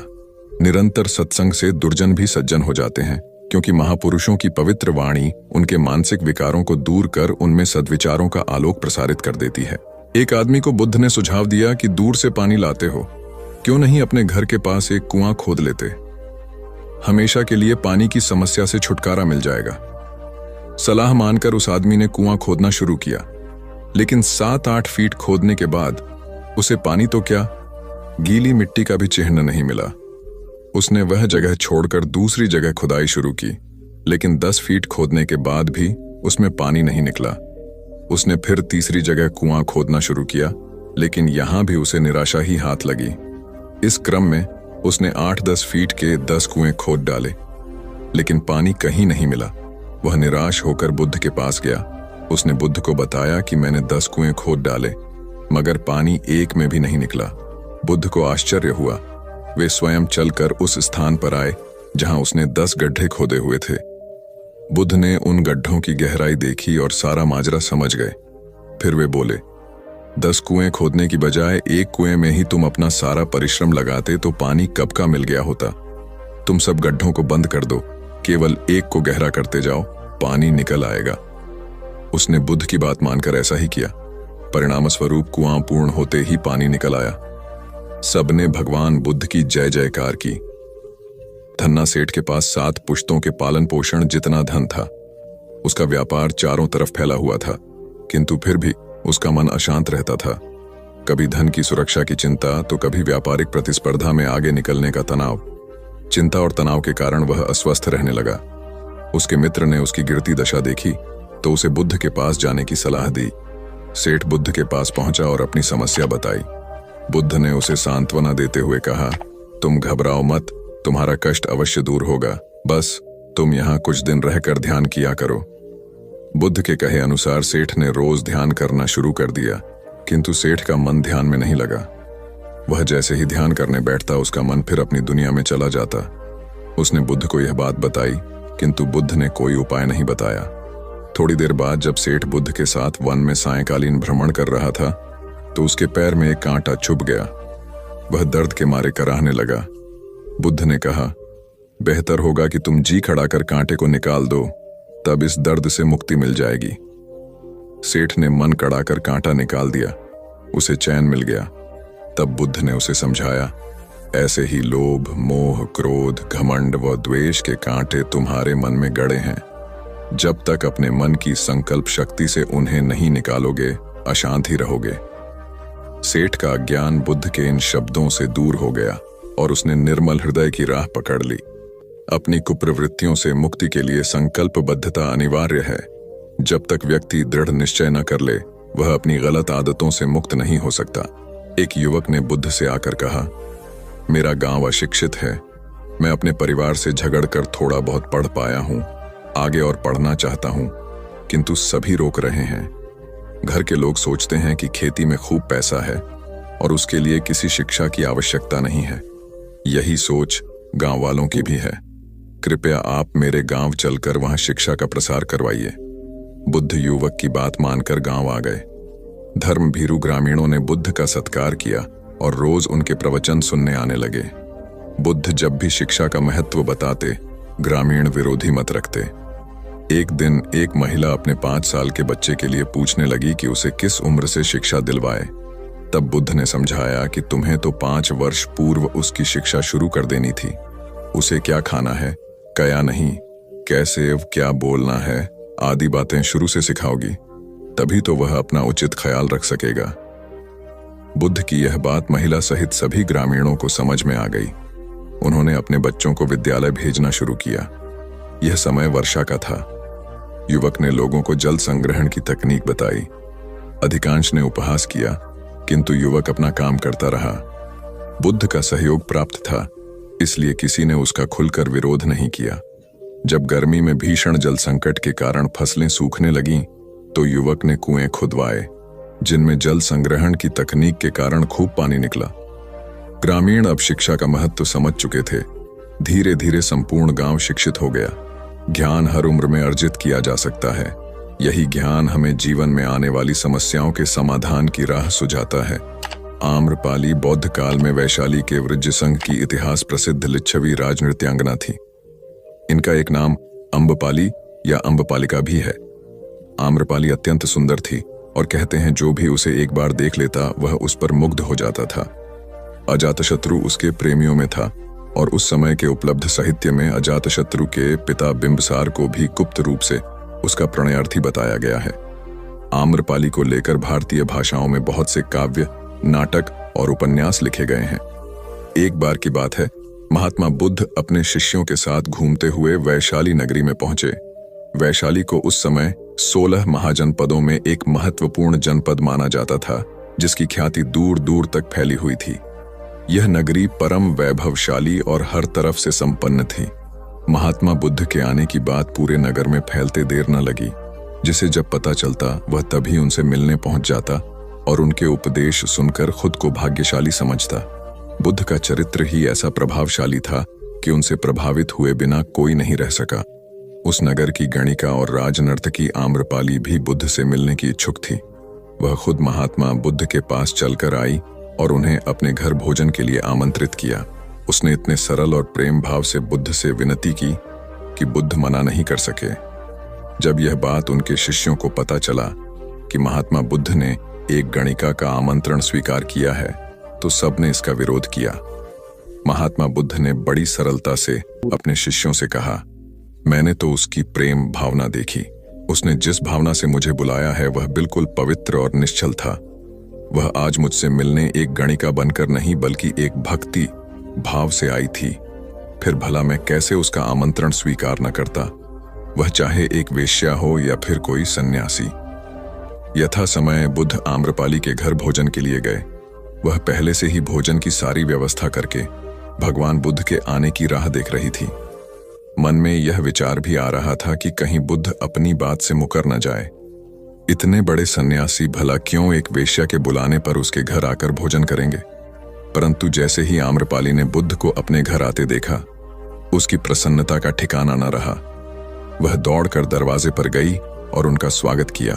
निरंतर सत्संग से दुर्जन भी सज्जन हो जाते हैं, क्योंकि महापुरुषों की पवित्र वाणी उनके मानसिक विकारों को दूर कर उनमें सद्विचारों का आलोक प्रसारित कर देती है। एक आदमी को बुद्ध ने सुझाव दिया कि दूर से पानी लाते हो, क्यों नहीं अपने घर के पास एक कुआं खोद लेते? हमेशा के लिए पानी की समस्या से छुटकारा मिल जाएगा। सलाह मानकर उस आदमी ने कुआं खोदना शुरू किया, लेकिन 7-8 फीट खोदने के बाद उसे पानी तो क्या, गीली मिट्टी का भी चिन्ह नहीं मिला। उसने वह जगह छोड़कर दूसरी जगह खुदाई शुरू की, लेकिन 10 फीट खोदने के बाद भी उसमें पानी नहीं निकला। उसने फिर तीसरी जगह कुआं खोदना शुरू किया, लेकिन यहां भी उसे निराशा ही हाथ लगी। इस क्रम में उसने 8-10 फीट के 10 कुएं खोद डाले, लेकिन पानी कहीं नहीं मिला। वह निराश होकर बुद्ध के पास गया। उसने बुद्ध को बताया कि मैंने 10 कुएं खोद डाले, मगर पानी एक में भी नहीं निकला। बुद्ध को आश्चर्य हुआ। वे स्वयं चलकर उस स्थान पर आए जहां उसने 10 गड्ढे खोदे हुए थे। बुद्ध ने उन गड्ढों की गहराई देखी और सारा माजरा समझ गए। फिर वे बोले, 10 कुएं खोदने की बजाय एक कुएं में ही तुम अपना सारा परिश्रम लगाते तो पानी कब का मिल गया होता। तुम सब गड्ढों को बंद कर दो, केवल एक को गहरा करते जाओ, पानी निकल आएगा। उसने बुद्ध की बात मानकर ऐसा ही किया। परिणाम स्वरूप कुआं पूर्ण होते ही पानी निकल आया। सबने भगवान बुद्ध की जय जयकार की। धन्ना सेठ के पास 7 पुश्तों के पालन पोषण जितना धन था। उसका व्यापार चारों तरफ फैला हुआ था, किंतु फिर भी उसका मन अशांत रहता था। कभी धन की सुरक्षा की चिंता तो कभी व्यापारिक प्रतिस्पर्धा में आगे निकलने का तनाव। चिंता और तनाव के कारण वह अस्वस्थ रहने लगा। उसके मित्र ने उसकी गिरती दशा देखी तो उसे बुद्ध के पास जाने की सलाह दी। सेठ बुद्ध के पास पहुंचा और अपनी समस्या बताई। बुद्ध ने उसे सांत्वना देते हुए कहा, तुम घबराओ मत, तुम्हारा कष्ट अवश्य दूर होगा, बस तुम यहाँ कुछ दिन रहकर ध्यान किया करो। बुद्ध के कहे अनुसार सेठ ने रोज ध्यान करना शुरू कर दिया, किंतु सेठ का मन ध्यान में नहीं लगा। वह जैसे ही ध्यान करने बैठता उसका मन फिर अपनी दुनिया में चला जाता। उसने बुद्ध को यह बात बताई, किंतु बुद्ध ने कोई उपाय नहीं बताया। थोड़ी देर बाद जब सेठ बुद्ध के साथ वन में सायंकालीन भ्रमण कर रहा था तो उसके पैर में एक कांटा चुभ गया। वह दर्द के मारे कराहने लगा। बुद्ध ने कहा, बेहतर होगा कि तुम जी खड़ा कर कांटे को निकाल दो, तब इस दर्द से मुक्ति मिल जाएगी। सेठ ने मन कड़ाकर कांटा निकाल दिया। उसे चैन मिल गया। तब बुद्ध ने उसे समझाया, ऐसे ही लोभ, मोह, क्रोध, घमंड व द्वेष के कांटे तुम्हारे मन में गड़े हैं। जब तक अपने मन की संकल्प शक्ति से उन्हें नहीं निकालोगे, अशांत ही रहोगे। सेठ का अज्ञान बुद्ध के इन शब्दों से दूर हो गया और उसने निर्मल हृदय की राह पकड़ ली। अपनी कुप्रवृत्तियों से मुक्ति के लिए संकल्पबद्धता अनिवार्य है। जब तक व्यक्ति दृढ़ निश्चय न कर ले, वह अपनी गलत आदतों से मुक्त नहीं हो सकता। एक युवक ने बुद्ध से आकर कहा, मेरा गांव अशिक्षित है। मैं अपने परिवार से झगड़कर थोड़ा बहुत पढ़ पाया हूं। आगे और पढ़ना चाहता हूं, किंतु सभी रोक रहे हैं। घर के लोग सोचते हैं कि खेती में खूब पैसा है और उसके लिए किसी शिक्षा की आवश्यकता नहीं है। यही सोच गांव वालों की भी है। कृपया आप मेरे गांव चलकर वहां शिक्षा का प्रसार करवाइए। बुद्ध युवक की बात मानकर गांव आ गए। धर्म भीरू ग्रामीणों ने बुद्ध का सत्कार किया और रोज उनके प्रवचन सुनने आने लगे। बुद्ध जब भी शिक्षा का महत्व बताते, ग्रामीण विरोधी मत रखते। एक दिन एक महिला अपने 5 साल के बच्चे के लिए पूछने लगी कि उसे किस उम्र से शिक्षा दिलवाए। तब बुद्ध ने समझाया कि तुम्हें तो 5 वर्ष पूर्व उसकी शिक्षा शुरू कर देनी थी। उसे क्या खाना है, क्या नहीं, कैसे क्या बोलना है आदि बातें शुरू से सिखाओगी, तभी तो वह अपना उचित ख्याल रख सकेगा। बुद्ध की यह बात महिला सहित सभी ग्रामीणों को समझ में आ गई। उन्होंने अपने बच्चों को विद्यालय भेजना शुरू किया। यह समय वर्षा का था। युवक ने लोगों को जल संग्रहण की तकनीक बताई। अधिकांश ने उपहास किया, किंतु युवक अपना काम करता रहा। बुद्ध का सहयोग प्राप्त था, इसलिए किसी ने उसका खुलकर विरोध नहीं किया। जब गर्मी में भीषण जल संकट के कारण फसलें सूखने लगीं, तो युवक ने कुएं खुदवाए, जिनमें जल संग्रहण की तकनीक के कारण खूब पानी निकला। ग्रामीण अब शिक्षा का महत्व समझ चुके थे। धीरे धीरे संपूर्ण गांव शिक्षित हो गया। ज्ञान हर उम्र में अर्जित किया जा सकता है। यही ज्ञान हमें जीवन में आने वाली समस्याओं के समाधान की राह सुझाता है। आम्रपाली बौद्ध काल में वैशाली के वृज्जसंघ की इतिहास प्रसिद्ध लिच्छवी राजनृत्यांगना थी। इनका एक नाम अम्बपाली या अम्बपालिका भी है। आम्रपाली अत्यंत सुंदर थी और कहते हैं जो भी उसे एक बार देख लेता वह उस पर मुग्ध हो जाता था। अजातशत्रु उसके प्रेमियों में था और उस समय के उपलब्ध साहित्य में अजातशत्रु के पिता बिंबसार को भी गुप्त रूप से उसका प्रणयार्थी बताया गया है। आम्रपाली को लेकर भारतीय भाषाओं में बहुत से काव्य, नाटक और उपन्यास लिखे गए हैं। एक बार की बात है, महात्मा बुद्ध अपने शिष्यों के साथ घूमते हुए वैशाली नगरी में पहुंचे। वैशाली को उस समय 16 महाजनपदों में एक महत्वपूर्ण जनपद माना जाता था, जिसकी ख्याति दूर दूर तक फैली हुई थी। यह नगरी परम वैभवशाली और हर तरफ से संपन्न थी। महात्मा बुद्ध के आने की बात पूरे नगर में फैलते देर न लगी। जिसे जब पता चलता वह तभी उनसे मिलने पहुंच जाता और उनके उपदेश सुनकर खुद को भाग्यशाली समझता। बुद्ध का चरित्र ही ऐसा प्रभावशाली था कि उनसे प्रभावित हुए बिना कोई नहीं रह सका। उस नगर की गणिका और राजनर्तकी आम्रपाली भी बुद्ध से मिलने की इच्छुक थी। वह खुद महात्मा बुद्ध के पास चलकर आई और उन्हें अपने घर भोजन के लिए आमंत्रित किया। उसने इतने सरल और प्रेम भाव से बुद्ध से विनती की कि बुद्ध मना नहीं कर सके। जब यह बात उनके शिष्यों को पता चला कि महात्मा बुद्ध ने एक गणिका का आमंत्रण स्वीकार किया है, तो सबने इसका विरोध किया। महात्मा बुद्ध ने बड़ी सरलता से अपने शिष्यों से कहा, मैंने तो उसकी प्रेम भावना देखी। उसने जिस भावना से मुझे बुलाया है वह बिल्कुल पवित्र और निश्चल था। वह आज मुझसे मिलने एक गणिका बनकर नहीं बल्कि एक भक्ति भाव से आई थी। फिर भला मैं कैसे उसका आमंत्रण स्वीकार न करता, वह चाहे एक वेश्या हो या फिर कोई सन्यासी। यथा समय बुद्ध आम्रपाली के घर भोजन के लिए गए। वह पहले से ही भोजन की सारी व्यवस्था करके भगवान बुद्ध के आने की राह देख रही थी। मन में यह विचार भी आ रहा था कि कहीं बुद्ध अपनी बात से मुकर न जाए। इतने बड़े सन्यासी भला क्यों एक वेश्या के बुलाने पर उसके घर आकर भोजन करेंगे। परंतु जैसे ही आम्रपाली ने बुद्ध को अपने घर आते देखा, उसकी प्रसन्नता का ठिकाना न रहा। वह दौड़कर दरवाजे पर गई और उनका स्वागत किया।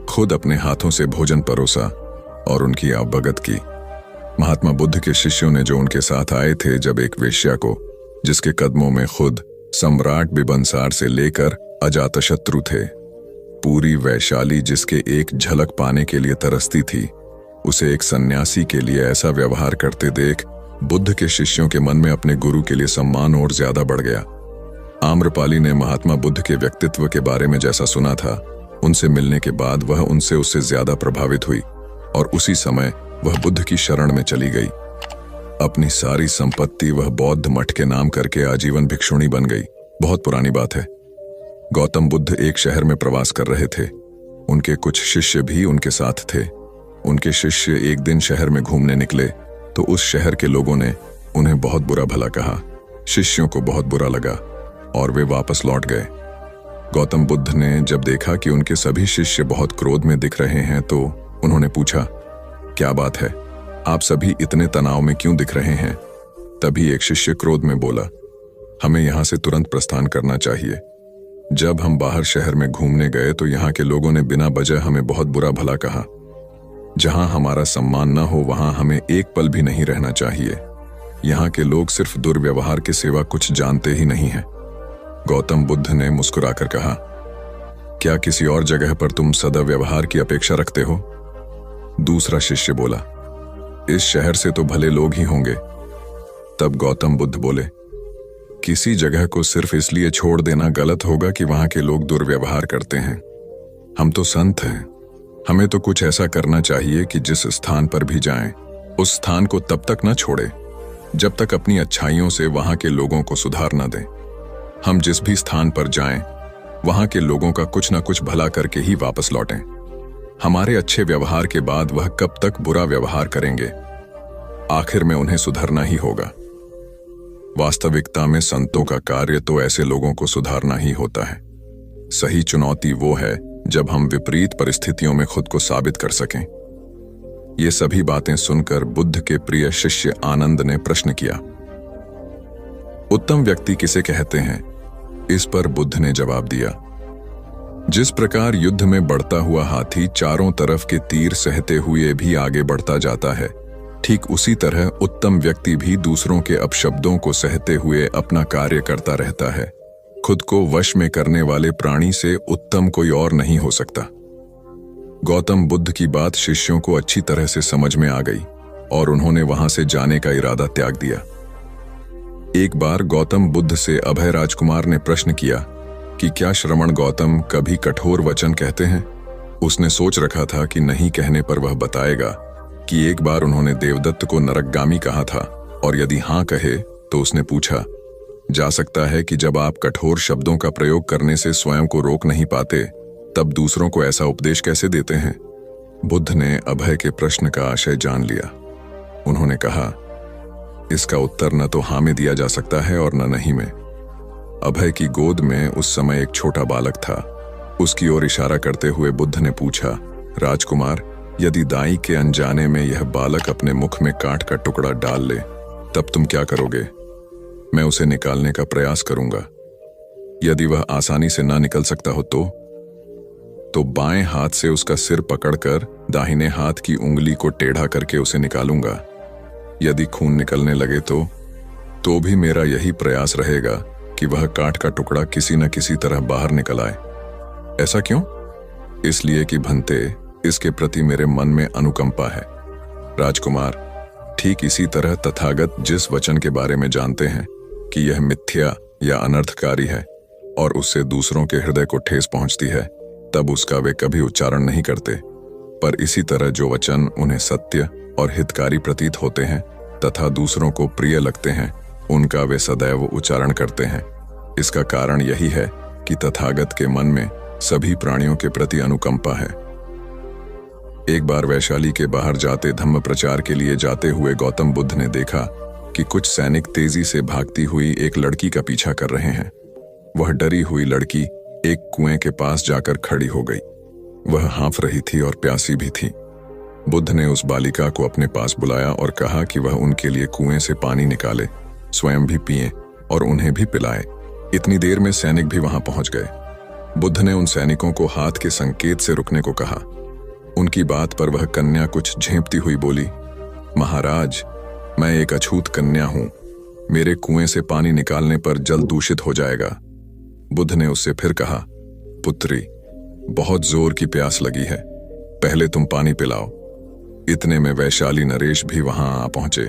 खुद अपने हाथों से भोजन परोसा और उनकी अवगत की। महात्मा बुद्ध के शिष्यों ने जो उनके साथ आए थे, जब एक वेश्या को, जिसके कदमों में खुद सम्राट बिंबिसार से लेकर अजातशत्रु थे, पूरी वैशाली जिसके एक झलक पाने के लिए तरसती थी, उसे एक सन्यासी के लिए ऐसा व्यवहार करते देख बुद्ध के शिष्यों के मन में अपने गुरु के लिए सम्मान और ज्यादा बढ़ गया। आम्रपाली ने महात्मा बुद्ध के व्यक्तित्व के बारे में जैसा सुना था, उनसे मिलने के बाद वह उससे ज्यादा प्रभावित हुई और उसी समय वह बुद्ध की शरण में चली गई। अपनी सारी संपत्ति वह बौद्ध मठ के नाम करके आजीवन भिक्षुणी बन गई। बहुत पुरानी बात है। गौतम बुद्ध एक शहर में प्रवास कर रहे थे। उनके कुछ शिष्य भी उनके साथ थे। उनके शिष्य एक दिन शहर में घूमने निकले तो उस शहर के लोगों ने उन्हें बहुत बुरा भला कहा। शिष्यों को बहुत बुरा लगा और वे वापस लौट गए। गौतम बुद्ध ने जब देखा कि उनके सभी शिष्य बहुत क्रोध में दिख रहे हैं, तो उन्होंने पूछा, क्या बात है, आप सभी इतने तनाव में क्यों दिख रहे हैं? तभी एक शिष्य क्रोध में बोला, हमें यहाँ से तुरंत प्रस्थान करना चाहिए। जब हम बाहर शहर में घूमने गए तो यहाँ के लोगों ने बिना वजह हमें बहुत बुरा भला कहा। जहाँ हमारा सम्मान न हो वहाँ हमें एक पल भी नहीं रहना चाहिए। यहाँ के लोग सिर्फ दुर्व्यवहार के सिवा कुछ जानते ही नहीं हैं। गौतम बुद्ध ने मुस्कुराकर कहा, क्या किसी और जगह पर तुम सद्व्यवहार की अपेक्षा रखते हो? दूसरा शिष्य बोला, इस शहर से तो भले लोग ही होंगे। तब गौतम बुद्ध बोले, किसी जगह को सिर्फ इसलिए छोड़ देना गलत होगा कि वहां के लोग दुर्व्यवहार करते हैं। हम तो संत हैं, हमें तो कुछ ऐसा करना चाहिए कि जिस स्थान पर भी जाएं, उस स्थान को तब तक न छोड़े जब तक अपनी अच्छाइयों से वहां के लोगों को सुधार न दें। हम जिस भी स्थान पर जाएं, वहां के लोगों का कुछ न कुछ भला करके ही वापस लौटें। हमारे अच्छे व्यवहार के बाद वह कब तक बुरा व्यवहार करेंगे? आखिर में उन्हें सुधरना ही होगा। वास्तविकता में संतों का कार्य तो ऐसे लोगों को सुधारना ही होता है। सही चुनौती वो है जब हम विपरीत परिस्थितियों में खुद को साबित कर सकें। ये सभी बातें सुनकर बुद्ध के प्रिय शिष्य आनंद ने प्रश्न किया, उत्तम व्यक्ति किसे कहते हैं? इस पर बुद्ध ने जवाब दिया, जिस प्रकार युद्ध में बढ़ता हुआ हाथी चारों तरफ के तीर सहते हुए भी आगे बढ़ता जाता है, ठीक उसी तरह उत्तम व्यक्ति भी दूसरों के अपशब्दों को सहते हुए अपना कार्य करता रहता है। खुद को वश में करने वाले प्राणी से उत्तम कोई और नहीं हो सकता। गौतम बुद्ध की बात शिष्यों को अच्छी तरह से समझ में आ गई और उन्होंने वहां से जाने का इरादा त्याग दिया। एक बार गौतम बुद्ध से अभय राजकुमार ने प्रश्न किया कि क्या श्रमण गौतम कभी कठोर वचन कहते हैं? उसने सोच रखा था कि नहीं कहने पर वह बताएगा कि एक बार उन्होंने देवदत्त को नरकगामी कहा था, और यदि हां कहे तो उसने पूछा, जा सकता है कि जब आप कठोर शब्दों का प्रयोग करने से स्वयं को रोक नहीं पाते, तब दूसरों को ऐसा उपदेश कैसे देते हैं? बुद्ध ने अभय के प्रश्न का आशय जान लिया। उन्होंने कहा, इसका उत्तर न तो हां में दिया जा सकता है और न नहीं में। अभय की गोद में उस समय एक छोटा बालक था। उसकी ओर इशारा करते हुए बुद्ध ने पूछा, राजकुमार, यदि दाई के अनजाने में यह बालक अपने मुख में कांट का टुकड़ा डाल ले, तब तुम क्या करोगे? मैं उसे निकालने का प्रयास करूंगा। यदि वह आसानी से ना निकल सकता हो तो बाएं हाथ से उसका सिर पकड़कर दाहिने हाथ की उंगली को टेढ़ा करके उसे निकालूंगा। यदि खून निकलने लगे तो भी मेरा यही प्रयास रहेगा कि वह कांट का टुकड़ा किसी न किसी तरह बाहर निकल आए। ऐसा क्यों? इसलिए कि भंते, इसके प्रति मेरे मन में अनुकंपा है। राजकुमार, ठीक इसी तरह तथागत जिस वचन के बारे में जानते हैं कि यह मिथ्या या अनर्थकारी है और उससे दूसरों के हृदय को ठेस पहुंचती है, तब उसका वे कभी उच्चारण नहीं करते। पर इसी तरह जो वचन उन्हें सत्य और हितकारी प्रतीत होते हैं तथा दूसरों को प्रिय लगते हैं, उनका वे सदैव उच्चारण करते हैं। इसका कारण यही है कि तथागत के मन में सभी प्राणियों के प्रति अनुकंपा है। एक बार वैशाली के बाहर जाते धम्म प्रचार के लिए जाते हुए गौतम बुद्ध ने देखा कि कुछ सैनिक तेजी से भागती हुई एक लड़की का पीछा कर रहे हैं। वह डरी हुई लड़की एक कुएं के पास जाकर खड़ी हो गई। वह हाँफ रही थी और प्यासी भी थी। बुद्ध ने उस बालिका को अपने पास बुलाया और कहा कि वह उनके लिए कुएं से पानी निकाले, स्वयं भी पिए और उन्हें भी पिलाए। इतनी देर में सैनिक भी वहां पहुंच गए। बुद्ध ने उन सैनिकों को हाथ के संकेत से रुकने को कहा। उनकी बात पर वह कन्या कुछ झेंपती हुई बोली, महाराज, मैं एक अछूत कन्या हूं। मेरे कुएं से पानी निकालने पर जल दूषित हो जाएगा। बुद्ध ने उससे फिर कहा, पुत्री, बहुत जोर की प्यास लगी है, पहले तुम पानी पिलाओ। इतने में वैशाली नरेश भी वहां आ पहुंचे।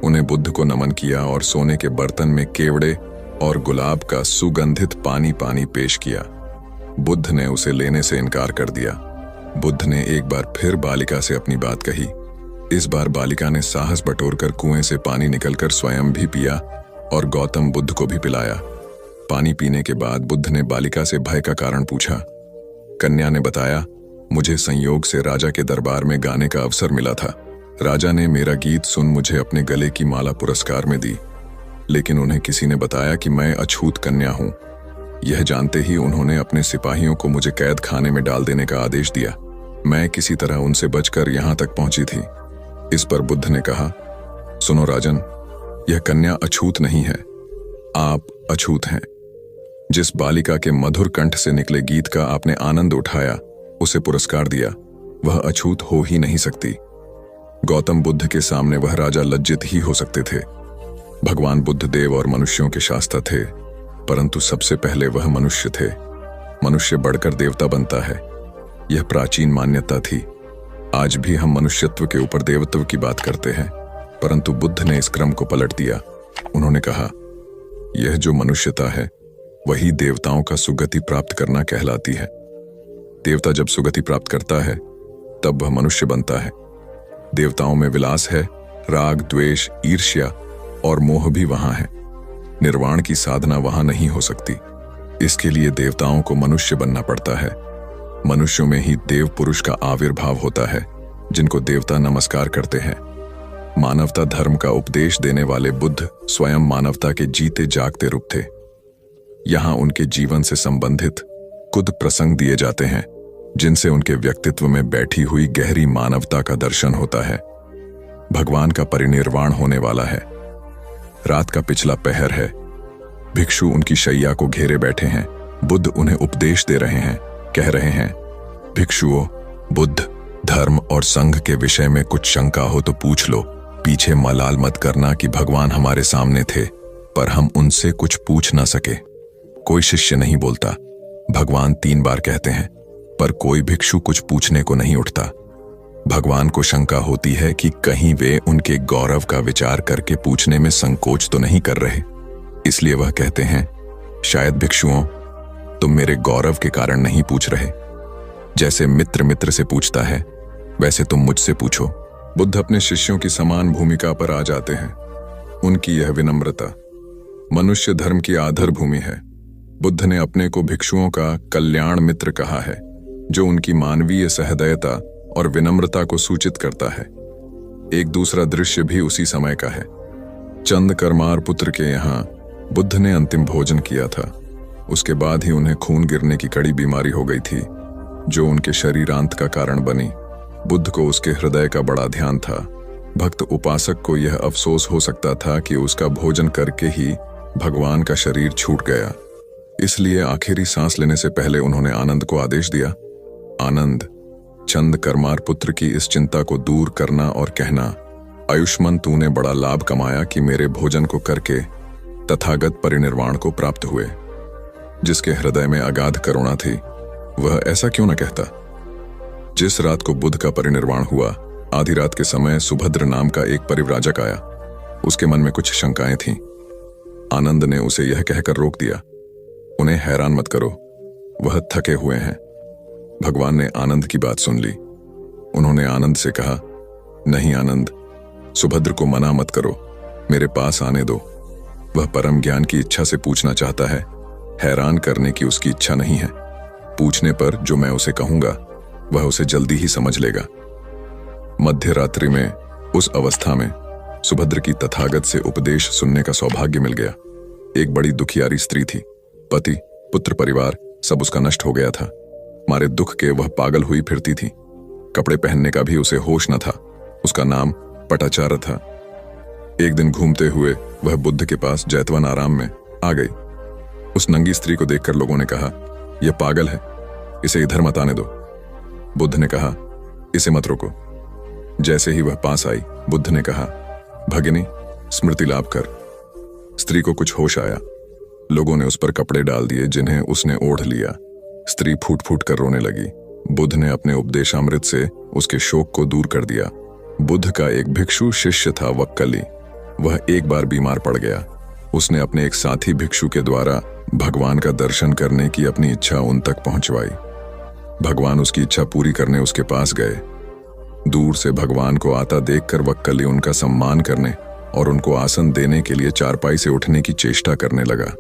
उन्हें बुद्ध को नमन किया और सोने के बर्तन में केवड़े और गुलाब का सुगंधित पानी पेश किया। बुद्ध ने उसे लेने से इनकार कर दिया। बुद्ध ने एक बार फिर बालिका से अपनी बात कही। इस बार बालिका ने साहस बटोरकर कुएं से पानी निकलकर स्वयं भी पिया और गौतम बुद्ध को भी पिलाया। पानी पीने के बाद बुद्ध ने बालिका से भय का कारण पूछा। कन्या ने बताया, मुझे संयोग से राजा के दरबार में गाने का अवसर मिला था। राजा ने मेरा गीत सुन मुझे अपने गले की माला पुरस्कार में दी, लेकिन उन्हें किसी ने बताया कि मैं अछूत कन्या हूं। यह जानते ही उन्होंने अपने सिपाहियों को मुझे कैद खाने में डाल देने का आदेश दिया। मैं किसी तरह उनसे बचकर यहां तक पहुंची थी। इस पर बुद्ध ने कहा, सुनो राजन, यह कन्या अछूत नहीं है। आप अछूत हैं। जिस बालिका के मधुर कंठ से निकले गीत का आपने आनंद उठाया, उसे पुरस्कार दिया, वह अछूत हो ही नहीं सकती। गौतम बुद्ध के सामने वह राजा लज्जित ही हो सकते थे। भगवान बुद्ध देव और मनुष्यों के शास्त्र थे, परंतु सबसे पहले वह मनुष्य थे। मनुष्य बढ़कर देवता बनता है, यह प्राचीन मान्यता थी। आज भी हम मनुष्यत्व के ऊपर देवत्व की बात करते हैं, परंतु बुद्ध ने इस क्रम को पलट दिया। उन्होंने कहा, यह जो मनुष्यता है वही देवताओं का सुगति प्राप्त करना कहलाती है। देवता जब सुगति प्राप्त करता है तब वह मनुष्य बनता है। देवताओं में विलास है, राग, द्वेष, ईर्ष्या और मोह भी वहां है। निर्वाण की साधना वहां नहीं हो सकती। इसके लिए देवताओं को मनुष्य बनना पड़ता है। मनुष्यों में ही देव पुरुष का आविर्भाव होता है, जिनको देवता नमस्कार करते हैं। मानवता धर्म का उपदेश देने वाले बुद्ध स्वयं मानवता के जीते जागते रूप थे। यहां उनके जीवन से संबंधित कुछ प्रसंग दिए जाते हैं, जिनसे उनके व्यक्तित्व में बैठी हुई गहरी मानवता का दर्शन होता है। भगवान का परिनिर्वाण होने वाला है। रात का पिछला पहर है। भिक्षु उनकी शैया को घेरे बैठे हैं। बुद्ध उन्हें उपदेश दे रहे हैं, कह रहे हैं, भिक्षुओं, बुद्ध, धर्म और संघ के विषय में कुछ शंका हो तो पूछ लो। पीछे मलाल मत करना कि भगवान हमारे सामने थे, पर हम उनसे कुछ पूछ ना सके। कोई शिष्य नहीं बोलता। भगवान 3 बार कहते हैं, पर कोई भिक्षु कुछ पूछने को नहीं उठता। भगवान को शंका होती है कि कहीं वे उनके गौरव का विचार करके पूछने में संकोच तो नहीं कर रहे। इसलिए वह कहते हैं, शायद भिक्षुओं, तुम मेरे गौरव के कारण नहीं पूछ रहे। जैसे मित्र मित्र से पूछता है, वैसे तुम मुझसे पूछो। बुद्ध अपने शिष्यों की समान भूमिका पर आ जाते हैं। उनकी यह विनम्रता मनुष्य धर्म की आधार भूमि है। बुद्ध ने अपने को भिक्षुओं का कल्याण मित्र कहा है, जो उनकी मानवीय सहृदयता और विनम्रता को सूचित करता है। एक दूसरा दृश्य भी उसी समय का है। चंद करमार पुत्र के यहाँ बुद्ध ने अंतिम भोजन किया था। उसके बाद ही उन्हें खून गिरने की कड़ी बीमारी हो गई थी, जो उनके शरीरांत का कारण बनी। बुद्ध को उसके हृदय का बड़ा ध्यान था। भक्त उपासक को यह अफसोस हो सकता था कि उसका भोजन करके ही भगवान का शरीर छूट गया। इसलिए आखिरी सांस लेने से पहले उन्होंने आनंद को आदेश दिया, आनंद, चंद करमार पुत्र की इस चिंता को दूर करना और कहना, आयुष्मान, तूने बड़ा लाभ कमाया कि मेरे भोजन को करके तथागत परिनिर्वाण को प्राप्त हुए। जिसके हृदय में अगाध करुणा थी, वह ऐसा क्यों न कहता। जिस रात को बुद्ध का परिनिर्वाण हुआ, आधी रात के समय सुभद्र नाम का एक परिव्राजक आया। उसके मन में कुछ शंकाएं थीं। आनंद ने उसे यह कहकर रोक दिया, उन्हें हैरान मत करो, वह थके हुए हैं। भगवान ने आनंद की बात सुन ली। उन्होंने आनंद से कहा, नहीं आनंद, सुभद्र को मना मत करो, मेरे पास आने दो। वह परम ज्ञान की इच्छा से पूछना चाहता है, हैरान करने की उसकी इच्छा नहीं है। पूछने पर जो मैं उसे कहूंगा वह उसे जल्दी ही समझ लेगा। मध्य रात्रि में, उस अवस्था में सुभद्र की तथागत से उपदेश सुनने का सौभाग्य मिल गया। एक बड़ी दुखियारी स्त्री थी। पति, पुत्र, परिवार सब उसका नष्ट हो गया था। मारे दुख के वह पागल हुई फिरती थी। कपड़े पहनने का भी उसे होश न था। उसका नाम पटाचार था। एक दिन घूमते हुए वह बुद्ध के पास जैतवन आराम में आ गई। उस नंगी स्त्री को देखकर लोगों ने कहा, यह पागल है, इसे इधर मत आने दो। बुद्ध ने कहा, इसे मत रोको। जैसे ही वह पास आई, बुद्ध ने कहा, भगिनी, स्मृति लाभ कर। स्त्री को कुछ होश आया। लोगों ने उस पर कपड़े डाल दिए, जिन्हें उसने ओढ़ लिया। स्त्री फूट फूट कर रोने लगी। बुद्ध ने अपने उपदेशामृत से उसके शोक को दूर कर दिया। बुद्ध का एक भिक्षु शिष्य था, वक्कली। वह एक बार बीमार पड़ गया। उसने अपने एक साथी भिक्षु के द्वारा भगवान का दर्शन करने की अपनी इच्छा उन तक पहुंचवाई। भगवान उसकी इच्छा पूरी करने उसके पास गए। दूर से भगवान को आता देखकर वक्कली उनका सम्मान करने और उनको आसन देने के लिए चारपाई से उठने की चेष्टा करने लगा।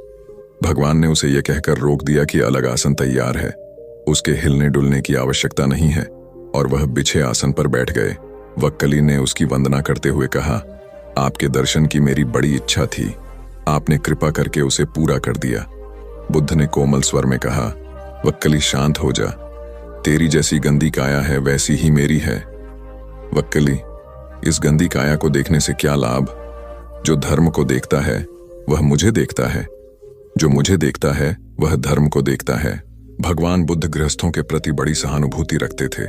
भगवान ने उसे यह कहकर रोक दिया कि अलग आसन तैयार है, उसके हिलने डुलने की आवश्यकता नहीं है, और वह बिछे आसन पर बैठ गए। वक्कली ने उसकी वंदना करते हुए कहा, आपके दर्शन की मेरी बड़ी इच्छा थी, आपने कृपा करके उसे पूरा कर दिया। बुद्ध ने कोमल स्वर में कहा, वक्कली शांत हो जा, तेरी जैसी गंदी काया है वैसी ही मेरी है। वक्कली, इस गंदी काया को देखने से क्या लाभ? जो धर्म को देखता है वह मुझे देखता है। जो मुझे देखता है वह धर्म को देखता है। भगवान बुद्ध गृहस्थों के प्रति बड़ी सहानुभूति रखते थे।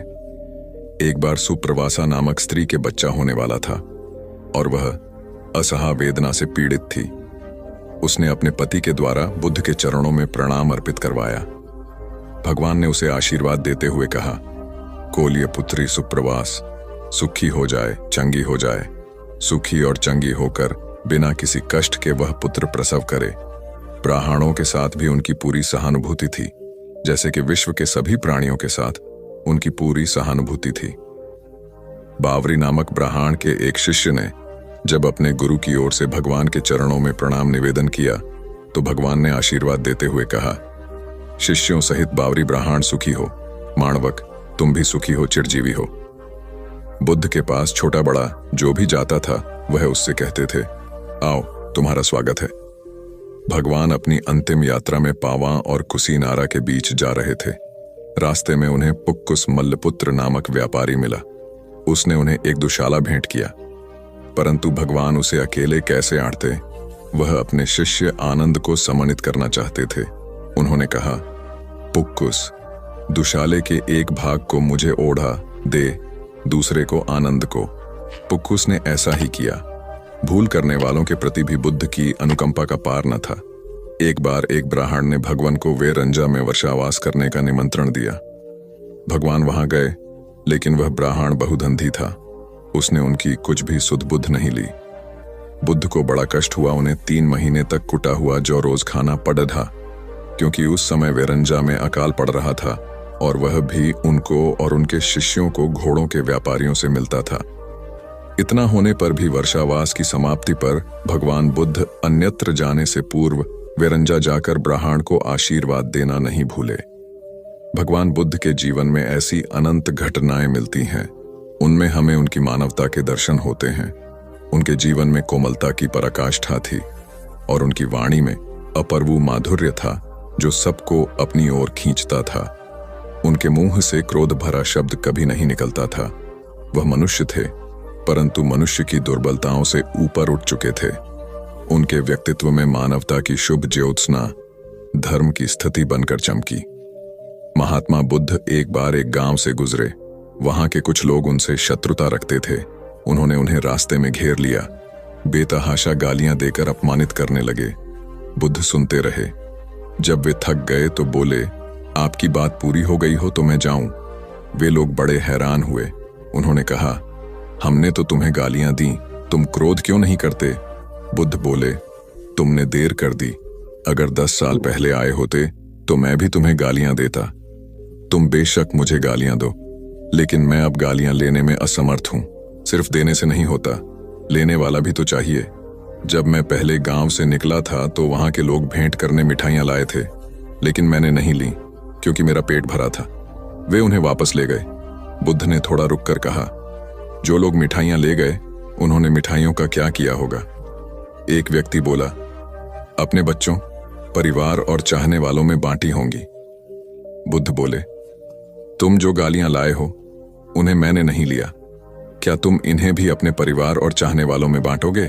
एक बार सुप्रवासा नामक स्त्री के बच्चा होने वाला था और वह असहा वेदना से पीड़ित थी। उसने अपने पति के द्वारा बुद्ध के चरणों में प्रणाम अर्पित करवाया। भगवान ने उसे आशीर्वाद देते हुए कहा, कोलिय पुत्री सुप्रवास, सुखी हो जाए, चंगी हो जाए। सुखी और चंगी होकर बिना किसी कष्ट के वह पुत्र प्रसव करे। ब्राह्मणों के साथ भी उनकी पूरी सहानुभूति थी, जैसे कि विश्व के सभी प्राणियों के साथ उनकी पूरी सहानुभूति थी। बावरी नामक ब्राह्मण के एक शिष्य ने जब अपने गुरु की ओर से भगवान के चरणों में प्रणाम निवेदन किया तो भगवान ने आशीर्वाद देते हुए कहा, शिष्यों सहित बावरी ब्राह्मण सुखी हो। माणवक, तुम भी सुखी हो, चिरजीवी हो। बुद्ध के पास छोटा बड़ा जो भी जाता था वह उससे कहते थे, आओ तुम्हारा स्वागत है। भगवान अपनी अंतिम यात्रा में पावा और कुसीनारा के बीच जा रहे थे। रास्ते में उन्हें पुक्कुस मल्लपुत्र नामक व्यापारी मिला। उसने उन्हें एक दुशाला भेंट किया, परंतु भगवान उसे अकेले कैसे आंटते, वह अपने शिष्य आनंद को सम्मानित करना चाहते थे। उन्होंने कहा, पुक्कुस, दुशाले के एक भाग को मुझे ओढ़ा दे, दूसरे को आनंद को। पुक्कुस ने ऐसा ही किया। भूल करने वालों के प्रति भी बुद्ध की अनुकंपा का पार न था। एक बार एक ब्राह्मण ने भगवान को वेरंजा में वर्षावास करने का निमंत्रण दिया। भगवान वहां गए, लेकिन वह ब्राह्मण बहुधंधी था। उसने उनकी कुछ भी सुध बुद्ध नहीं ली। बुद्ध को बड़ा कष्ट हुआ। उन्हें 3 महीने तक कुटा हुआ जौ रोज खाना पड़ा, क्योंकि उस समय वेरंजा में अकाल पड़ रहा था और वह भी उनको और उनके शिष्यों को घोड़ों के व्यापारियों से मिलता था। इतना होने पर भी वर्षावास की समाप्ति पर भगवान बुद्ध अन्यत्र जाने से पूर्व वेरंजा जाकर ब्राह्मण को आशीर्वाद देना नहीं भूले। भगवान बुद्ध के जीवन में ऐसी अनंत घटनाएं मिलती हैं। उनमें हमें उनकी मानवता के दर्शन होते हैं। उनके जीवन में कोमलता की पराकाष्ठा थी और उनकी वाणी में अपर्वु माधुर्य था जो सबको अपनी ओर खींचता था। उनके मुंह से क्रोध भरा शब्द कभी नहीं निकलता था। वह मनुष्य थे, परंतु मनुष्य की दुर्बलताओं से ऊपर उठ चुके थे। उनके व्यक्तित्व में मानवता की शुभ ज्योत्सना धर्म की स्थिति बनकर चमकी। महात्मा बुद्ध एक बार एक गांव से गुजरे। वहां के कुछ लोग उनसे शत्रुता रखते थे। उन्होंने उन्हें रास्ते में घेर लिया, बेतहाशा गालियां देकर अपमानित करने लगे। बुद्ध सुनते रहे। जब वे थक गए तो बोले, आपकी बात पूरी हो गई हो तो मैं जाऊं। वे लोग बड़े हैरान हुए। उन्होंने कहा, हमने तो तुम्हें गालियां दी, तुम क्रोध क्यों नहीं करते? बुद्ध बोले, तुमने देर कर दी। अगर 10 साल पहले आए होते तो मैं भी तुम्हें गालियां देता। तुम बेशक मुझे गालियां दो, लेकिन मैं अब गालियां लेने में असमर्थ हूं। सिर्फ देने से नहीं होता, लेने वाला भी तो चाहिए। जब मैं पहले गांव से निकला था तो वहां के लोग भेंट करने मिठाइयां लाए थे, लेकिन मैंने नहीं ली क्योंकि मेरा पेट भरा था। वे उन्हें वापस ले गए। बुद्ध ने थोड़ा रुककर कहा, जो लोग मिठाइयां ले गए उन्होंने मिठाइयों का क्या किया होगा? एक व्यक्ति बोला, अपने बच्चों, परिवार और चाहने वालों में बांटी होंगी। बुद्ध बोले, तुम जो गालियां लाए हो उन्हें मैंने नहीं लिया। क्या तुम इन्हें भी अपने परिवार और चाहने वालों में बांटोगे?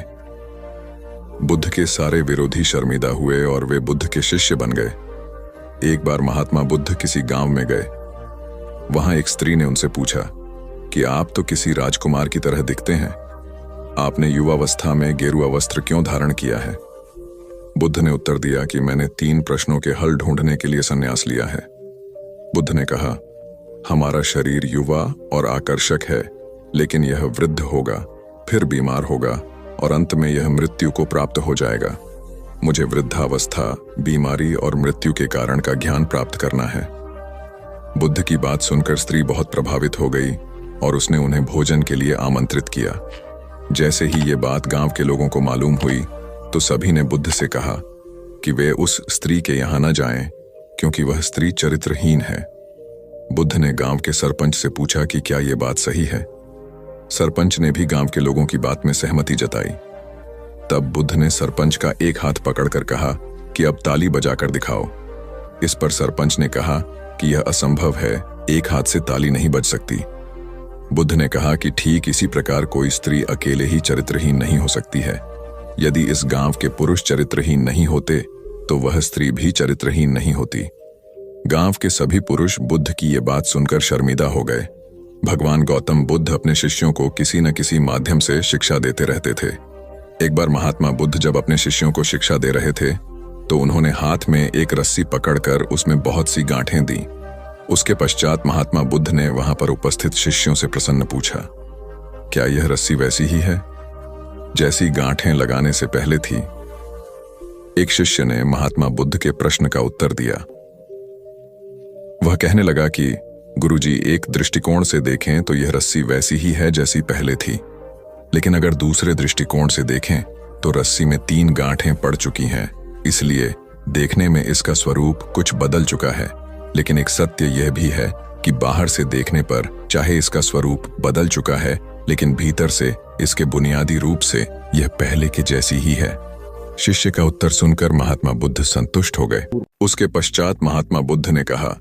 बुद्ध के सारे विरोधी शर्मिंदा हुए और वे बुद्ध के शिष्य बन गए। एक बार महात्मा बुद्ध किसी गांव में गए। वहां एक स्त्री ने उनसे पूछा कि आप तो किसी राजकुमार की तरह दिखते हैं, आपने युवावस्था में गेरुआ वस्त्र क्यों धारण किया है? बुद्ध ने उत्तर दिया कि मैंने 3 प्रश्नों के हल ढूंढने के लिए संन्यास लिया है। बुद्ध ने कहा, हमारा शरीर युवा और आकर्षक है, लेकिन यह वृद्ध होगा, फिर बीमार होगा और अंत में यह मृत्यु को प्राप्त हो जाएगा। मुझे वृद्धावस्था, बीमारी और मृत्यु के कारण का ज्ञान प्राप्त करना है। बुद्ध की बात सुनकर स्त्री बहुत प्रभावित हो गई और उसने उन्हें भोजन के लिए आमंत्रित किया। जैसे ही ये बात गांव के लोगों को मालूम हुई तो सभी ने बुद्ध से कहा कि वे उस स्त्री के यहां न जाएं, क्योंकि वह स्त्री चरित्रहीन है। बुद्ध ने गांव के सरपंच से पूछा कि क्या यह बात सही है। सरपंच ने भी गांव के लोगों की बात में सहमति जताई। तब बुद्ध ने सरपंच का एक हाथ पकड़कर कहा कि अब ताली बजाकर दिखाओ। इस पर सरपंच ने कहा कि यह असंभव है, एक हाथ से ताली नहीं बज सकती। बुद्ध ने कहा कि ठीक इसी प्रकार कोई स्त्री अकेले ही चरित्रहीन नहीं हो सकती है। यदि इस गांव के पुरुष चरित्रहीन नहीं होते तो वह स्त्री भी चरित्रहीन नहीं होती। गांव के सभी पुरुष बुद्ध की ये बात सुनकर शर्मिंदा हो गए। भगवान गौतम बुद्ध अपने शिष्यों को किसी न किसी माध्यम से शिक्षा देते रहते थे। एक बार महात्मा बुद्ध जब अपने शिष्यों को शिक्षा दे रहे थे तो उन्होंने हाथ में एक रस्सी पकड़कर उसमें बहुत सी गांठें दी। उसके पश्चात महात्मा बुद्ध ने वहां पर उपस्थित शिष्यों से प्रसन्न पूछा, क्या यह रस्सी वैसी ही है जैसी गांठें लगाने से पहले थी? एक शिष्य ने महात्मा बुद्ध के प्रश्न का उत्तर दिया। वह कहने लगा कि गुरुजी, एक दृष्टिकोण से देखें तो यह रस्सी वैसी ही है जैसी पहले थी, लेकिन अगर दूसरे दृष्टिकोण से देखें तो रस्सी में 3 गांठें पड़ चुकी हैं। इसलिए देखने में इसका स्वरूप कुछ बदल चुका है, लेकिन एक सत्य यह भी है कि बाहर से देखने पर चाहे इसका स्वरूप बदल चुका है, लेकिन भीतर से इसके बुनियादी रूप से यह पहले के जैसी ही है। शिष्य का उत्तर सुनकर महात्मा बुद्ध संतुष्ट हो गए। उसके पश्चात महात्मा बुद्ध ने कहा,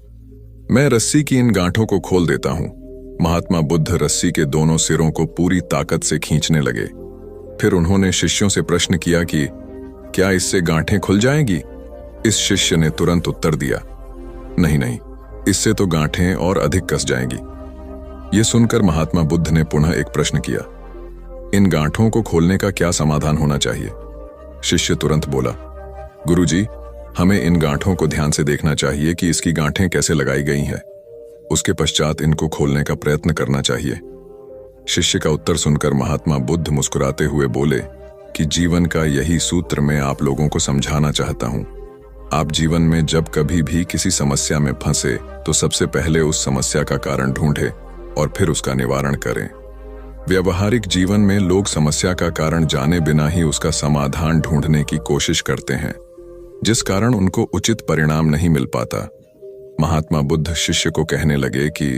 मैं रस्सी की इन गांठों को खोल देता हूं। महात्मा बुद्ध रस्सी के दोनों सिरों को पूरी ताकत से खींचने लगे। फिर उन्होंने शिष्यों से प्रश्न किया कि क्या इससे गांठें खुल जाएंगी? इस शिष्य ने तुरंत उत्तर दिया, नहीं नहीं, इससे तो गांठें और अधिक कस जाएंगी। यह सुनकर महात्मा बुद्ध ने पुनः एक प्रश्न किया, इन गांठों को खोलने का क्या समाधान होना चाहिए? शिष्य तुरंत बोला, गुरुजी, हमें इन गांठों को ध्यान से देखना चाहिए कि इसकी गांठें कैसे लगाई गई हैं। उसके पश्चात इनको खोलने का प्रयत्न करना चाहिए। शिष्य का उत्तर सुनकर महात्मा बुद्ध मुस्कुराते हुए बोले कि जीवन का यही सूत्र मैं आप लोगों को समझाना चाहता हूं। आप जीवन में जब कभी भी किसी समस्या में फंसे तो सबसे पहले उस समस्या का कारण ढूंढें और फिर उसका निवारण करें। व्यवहारिक जीवन में लोग समस्या का कारण जाने बिना ही उसका समाधान ढूंढने की कोशिश करते हैं, जिस कारण उनको उचित परिणाम नहीं मिल पाता। महात्मा बुद्ध शिष्य को कहने लगे कि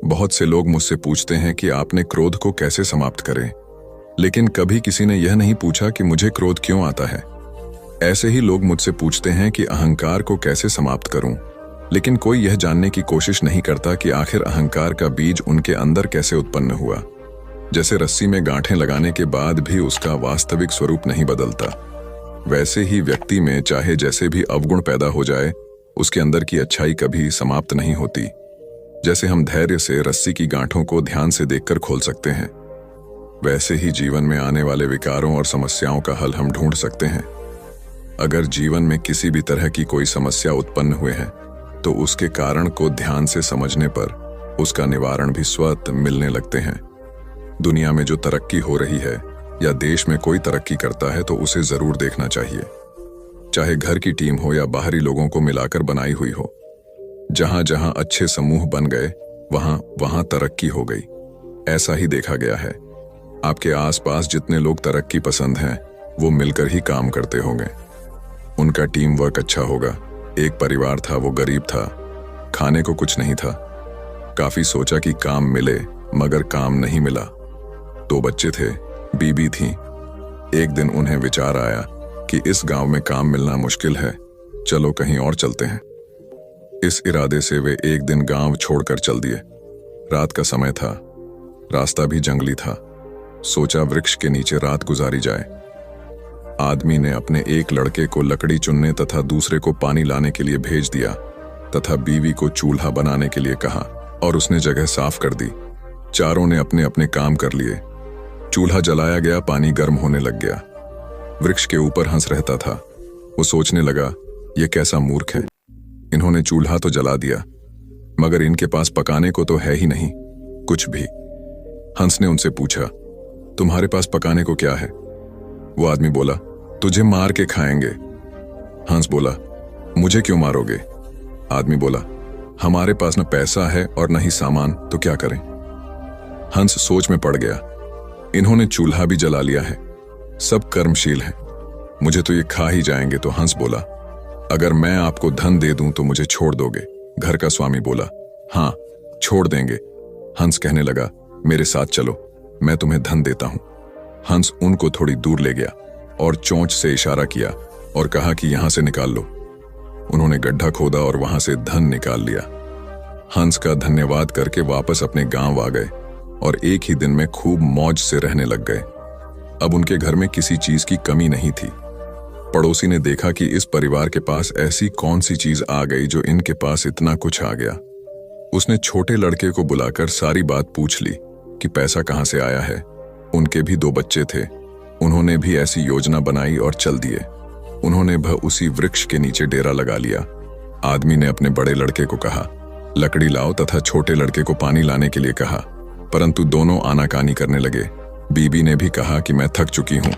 बहुत से लोग मुझसे पूछते हैं कि आपने क्रोध को कैसे समाप्त करें, लेकिन कभी किसी ने यह नहीं पूछा कि मुझे क्रोध क्यों आता है। ऐसे ही लोग मुझसे पूछते हैं कि अहंकार को कैसे समाप्त करूं, लेकिन कोई यह जानने की कोशिश नहीं करता कि आखिर अहंकार का बीज उनके अंदर कैसे उत्पन्न हुआ। जैसे रस्सी में गांठें लगाने के बाद भी उसका वास्तविक स्वरूप नहीं बदलता, वैसे ही व्यक्ति में चाहे जैसे भी अवगुण पैदा हो जाए, उसके अंदर की अच्छाई कभी समाप्त नहीं होती। जैसे हम धैर्य से रस्सी की गांठों को ध्यान से देखकर खोल सकते हैं, वैसे ही जीवन में आने वाले विकारों और समस्याओं का हल हम ढूंढ सकते हैं। अगर जीवन में किसी भी तरह की कोई समस्या उत्पन्न हुए है तो उसके कारण को ध्यान से समझने पर उसका निवारण भी स्वतः मिलने लगते हैं। दुनिया में जो तरक्की हो रही है या देश में कोई तरक्की करता है तो उसे जरूर देखना चाहिए, चाहे घर की टीम हो या बाहरी लोगों को मिलाकर बनाई हुई हो। जहां जहां अच्छे समूह बन गए वहां वहां तरक्की हो गई। ऐसा ही देखा गया है। आपके आसपास जितने लोग तरक्की पसंद हैं वो मिलकर ही काम करते होंगे, उनका टीम वर्क अच्छा होगा। एक परिवार था, वो गरीब था, खाने को कुछ नहीं था। काफी सोचा कि काम मिले, मगर काम नहीं मिला। 2 बच्चे थे, बीबी थी। एक दिन उन्हें विचार आया कि इस गांव में काम मिलना मुश्किल है, चलो कहीं और चलते हैं। इस इरादे से वे एक दिन गांव छोड़कर चल दिए। रात का समय था, रास्ता भी जंगली था। सोचा वृक्ष के नीचे रात गुजारी जाए। आदमी ने अपने एक लड़के को लकड़ी चुनने तथा दूसरे को पानी लाने के लिए भेज दिया तथा बीवी को चूल्हा बनाने के लिए कहा और उसने जगह साफ कर दी। चारों ने अपने अपने काम कर लिए। चूल्हा जलाया गया, पानी गर्म होने लग गया। वृक्ष के ऊपर हंस रहता था। वो सोचने लगा, ये कैसा मूर्ख है, इन्होंने चूल्हा तो जला दिया मगर इनके पास पकाने को तो है ही नहीं कुछ भी। हंस ने उनसे पूछा, तुम्हारे पास पकाने को क्या है? वो आदमी बोला, तुझे मार के खाएंगे। हंस बोला, मुझे क्यों मारोगे? आदमी बोला, हमारे पास न पैसा है और न ही सामान, तो क्या करें? हंस सोच में पड़ गया। इन्होंने चूल्हा भी जला लिया है, सब कर्मशील हैं, मुझे तो ये खा ही जाएंगे। तो हंस बोला, अगर मैं आपको धन दे दूं तो मुझे छोड़ दोगे? घर का स्वामी बोला, हाँ छोड़ देंगे। हंस कहने लगा, मेरे साथ चलो, मैं तुम्हें धन देता हूं। हंस उनको थोड़ी दूर ले गया और चोंच से इशारा किया और कहा कि यहां से निकाल लो। उन्होंने गड्ढा खोदा और वहां से धन निकाल लिया। हंस का धन्यवाद करके वापस अपने गांव आ गए और एक ही दिन में खूब मौज से रहने लग गए। अब उनके घर में किसी चीज की कमी नहीं थी। पड़ोसी ने देखा कि इस परिवार के पास ऐसी कौन सी चीज आ गई जो इनके पास इतना कुछ आ गया। उसने छोटे लड़के को बुलाकर सारी बात पूछ ली कि पैसा कहाँ से आया है। उनके भी 2 बच्चे थे, उन्होंने भी ऐसी योजना बनाई और चल दिए। उन्होंने उसी वृक्ष के नीचे डेरा लगा लिया। आदमी ने अपने बड़े लड़के को कहा, लकड़ी लाओ, तथा छोटे लड़के को पानी लाने के लिए कहा, परंतु दोनों आनाकानी करने लगे। बीबी ने भी कहा कि मैं थक चुकी हूं।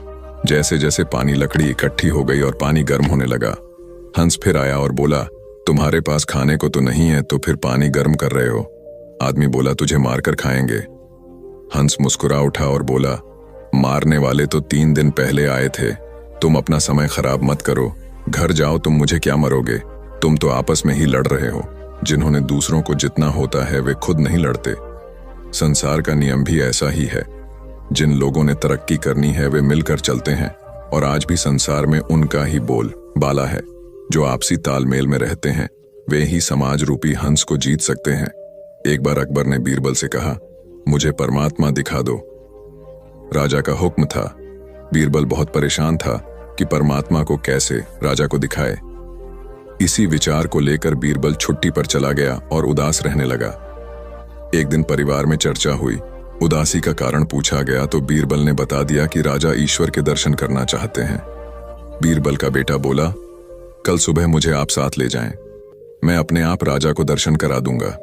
जैसे जैसे पानी लकड़ी इकट्ठी हो गई और पानी गर्म होने लगा, हंस फिर आया और बोला, तुम्हारे पास खाने को तो नहीं है, तो फिर पानी गर्म कर रहे हो। आदमी बोला, तुझे मारकर खाएंगे। हंस मुस्कुरा उठा और बोला, मारने वाले तो 3 दिन पहले आए थे। तुम अपना समय खराब मत करो, घर जाओ, तुम मुझे क्या मरोगे। तुम तो आपस में ही लड़ रहे हो। जिन्होंने दूसरों को जितना होता है वे खुद नहीं लड़ते। संसार का नियम भी ऐसा ही है। जिन लोगों ने तरक्की करनी है वे मिलकर चलते हैं, और आज भी संसार में उनका ही बोल बाला है। जो आपसी तालमेल में रहते हैं वे ही समाज रूपी हंस को जीत सकते हैं। एक बार अकबर ने बीरबल से कहा, मुझे परमात्मा दिखा दो। राजा का हुक्म था। बीरबल बहुत परेशान था कि परमात्मा को कैसे राजा को दिखाए। इसी विचार को लेकर बीरबल छुट्टी पर चला गया और उदास रहने लगा। एक दिन परिवार में चर्चा हुई। उदासी का कारण पूछा गया तो बीरबल ने बता दिया कि राजा ईश्वर के दर्शन करना चाहते हैं। बीरबल का बेटा बोला, कल सुबह मुझे आप साथ ले जाएं, मैं अपने आप राजा को दर्शन करा दूंगा।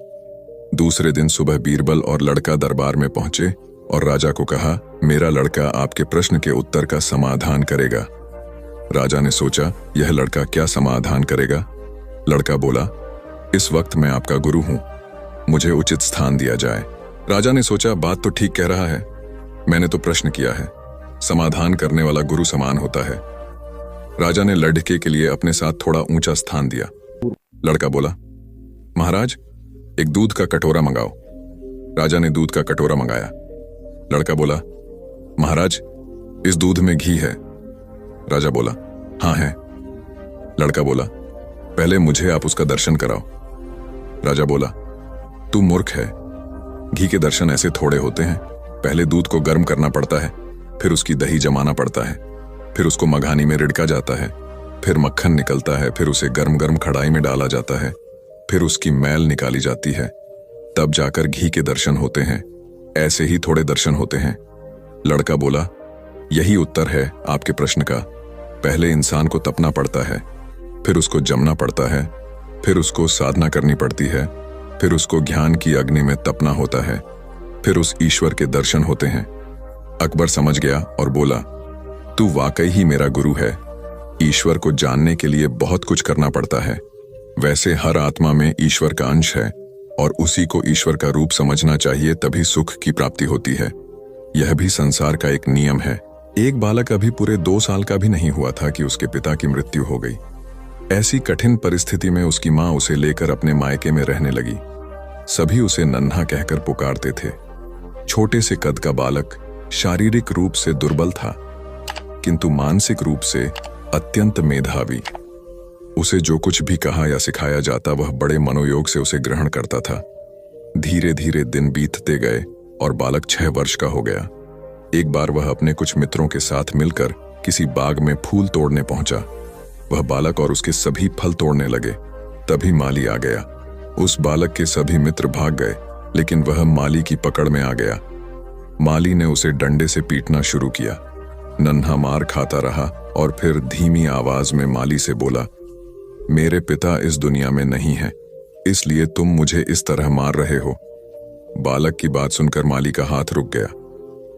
दूसरे दिन सुबह बीरबल और लड़का दरबार में पहुंचे और राजा को कहा, मेरा लड़का आपके प्रश्न के उत्तर का समाधान करेगा। राजा ने सोचा, यह लड़का क्या समाधान करेगा। लड़का बोला, इस वक्त मैं आपका गुरु हूं, मुझे उचित स्थान दिया जाए। राजा ने सोचा, बात तो ठीक कह रहा है, मैंने तो प्रश्न किया है, समाधान करने वाला गुरु समान होता है। राजा ने लड़के के लिए अपने साथ थोड़ा ऊंचा स्थान दिया। लड़का बोला, महाराज एक दूध का कटोरा मंगाओ। राजा ने दूध का कटोरा मंगाया। लड़का बोला, महाराज इस दूध में घी है। राजा बोला, हाँ है। लड़का बोला, पहले मुझे आप उसका दर्शन कराओ। राजा बोला, तू मूर्ख है, घी के दर्शन ऐसे थोड़े होते हैं। पहले दूध को गर्म करना पड़ता है, फिर उसकी दही जमाना पड़ता है, फिर उसको मघानी में रिड़का जाता है, फिर मक्खन निकलता है, फिर उसे गर्म गर्म कढ़ाई में डाला जाता है, फिर उसकी मैल निकाली जाती है, तब जाकर घी के दर्शन होते हैं। ऐसे ही थोड़े दर्शन होते हैं। लड़का बोला, यही उत्तर है आपके प्रश्न का। पहले इंसान को तपना पड़ता है, फिर उसको जमना पड़ता है, फिर उसको साधना करनी पड़ती है, फिर उसको ज्ञान की अग्नि में तपना होता है, फिर उस ईश्वर के दर्शन होते हैं। अकबर समझ गया और बोला, तू वाकई ही मेरा गुरु है। ईश्वर को जानने के लिए बहुत कुछ करना पड़ता है। वैसे हर आत्मा में ईश्वर का अंश है और उसी को ईश्वर का रूप समझना चाहिए, तभी सुख की प्राप्ति होती है। यह भी संसार का एक नियम है। एक बालक अभी पूरे 2 साल का भी नहीं हुआ था कि उसके पिता की मृत्यु हो गई। ऐसी कठिन परिस्थिति में उसकी मां उसे लेकर अपने मायके में रहने लगी। सभी उसे नन्हा कहकर पुकारते थे। छोटे से कद का बालक शारीरिक रूप से दुर्बल था, किंतु मानसिक रूप से अत्यंत मेधावी। उसे जो कुछ भी कहा या सिखाया जाता वह बड़े मनोयोग से उसे ग्रहण करता था। धीरे धीरे दिन बीतते गए और बालक 6 वर्ष का हो गया। एक बार वह अपने कुछ मित्रों के साथ मिलकर किसी बाग में फूल तोड़ने पहुंचा। वह बालक और उसके सभी फल तोड़ने लगे। तभी माली आ गया। उस बालक के सभी मित्र भाग गए, लेकिन वह माली की पकड़ में आ गया। माली ने उसे डंडे से पीटना शुरू किया। नन्हा मार खाता रहा और फिर धीमी आवाज में माली से बोला, मेरे पिता इस दुनिया में नहीं है, इसलिए तुम मुझे इस तरह मार रहे हो। बालक की बात सुनकर माली का हाथ रुक गया।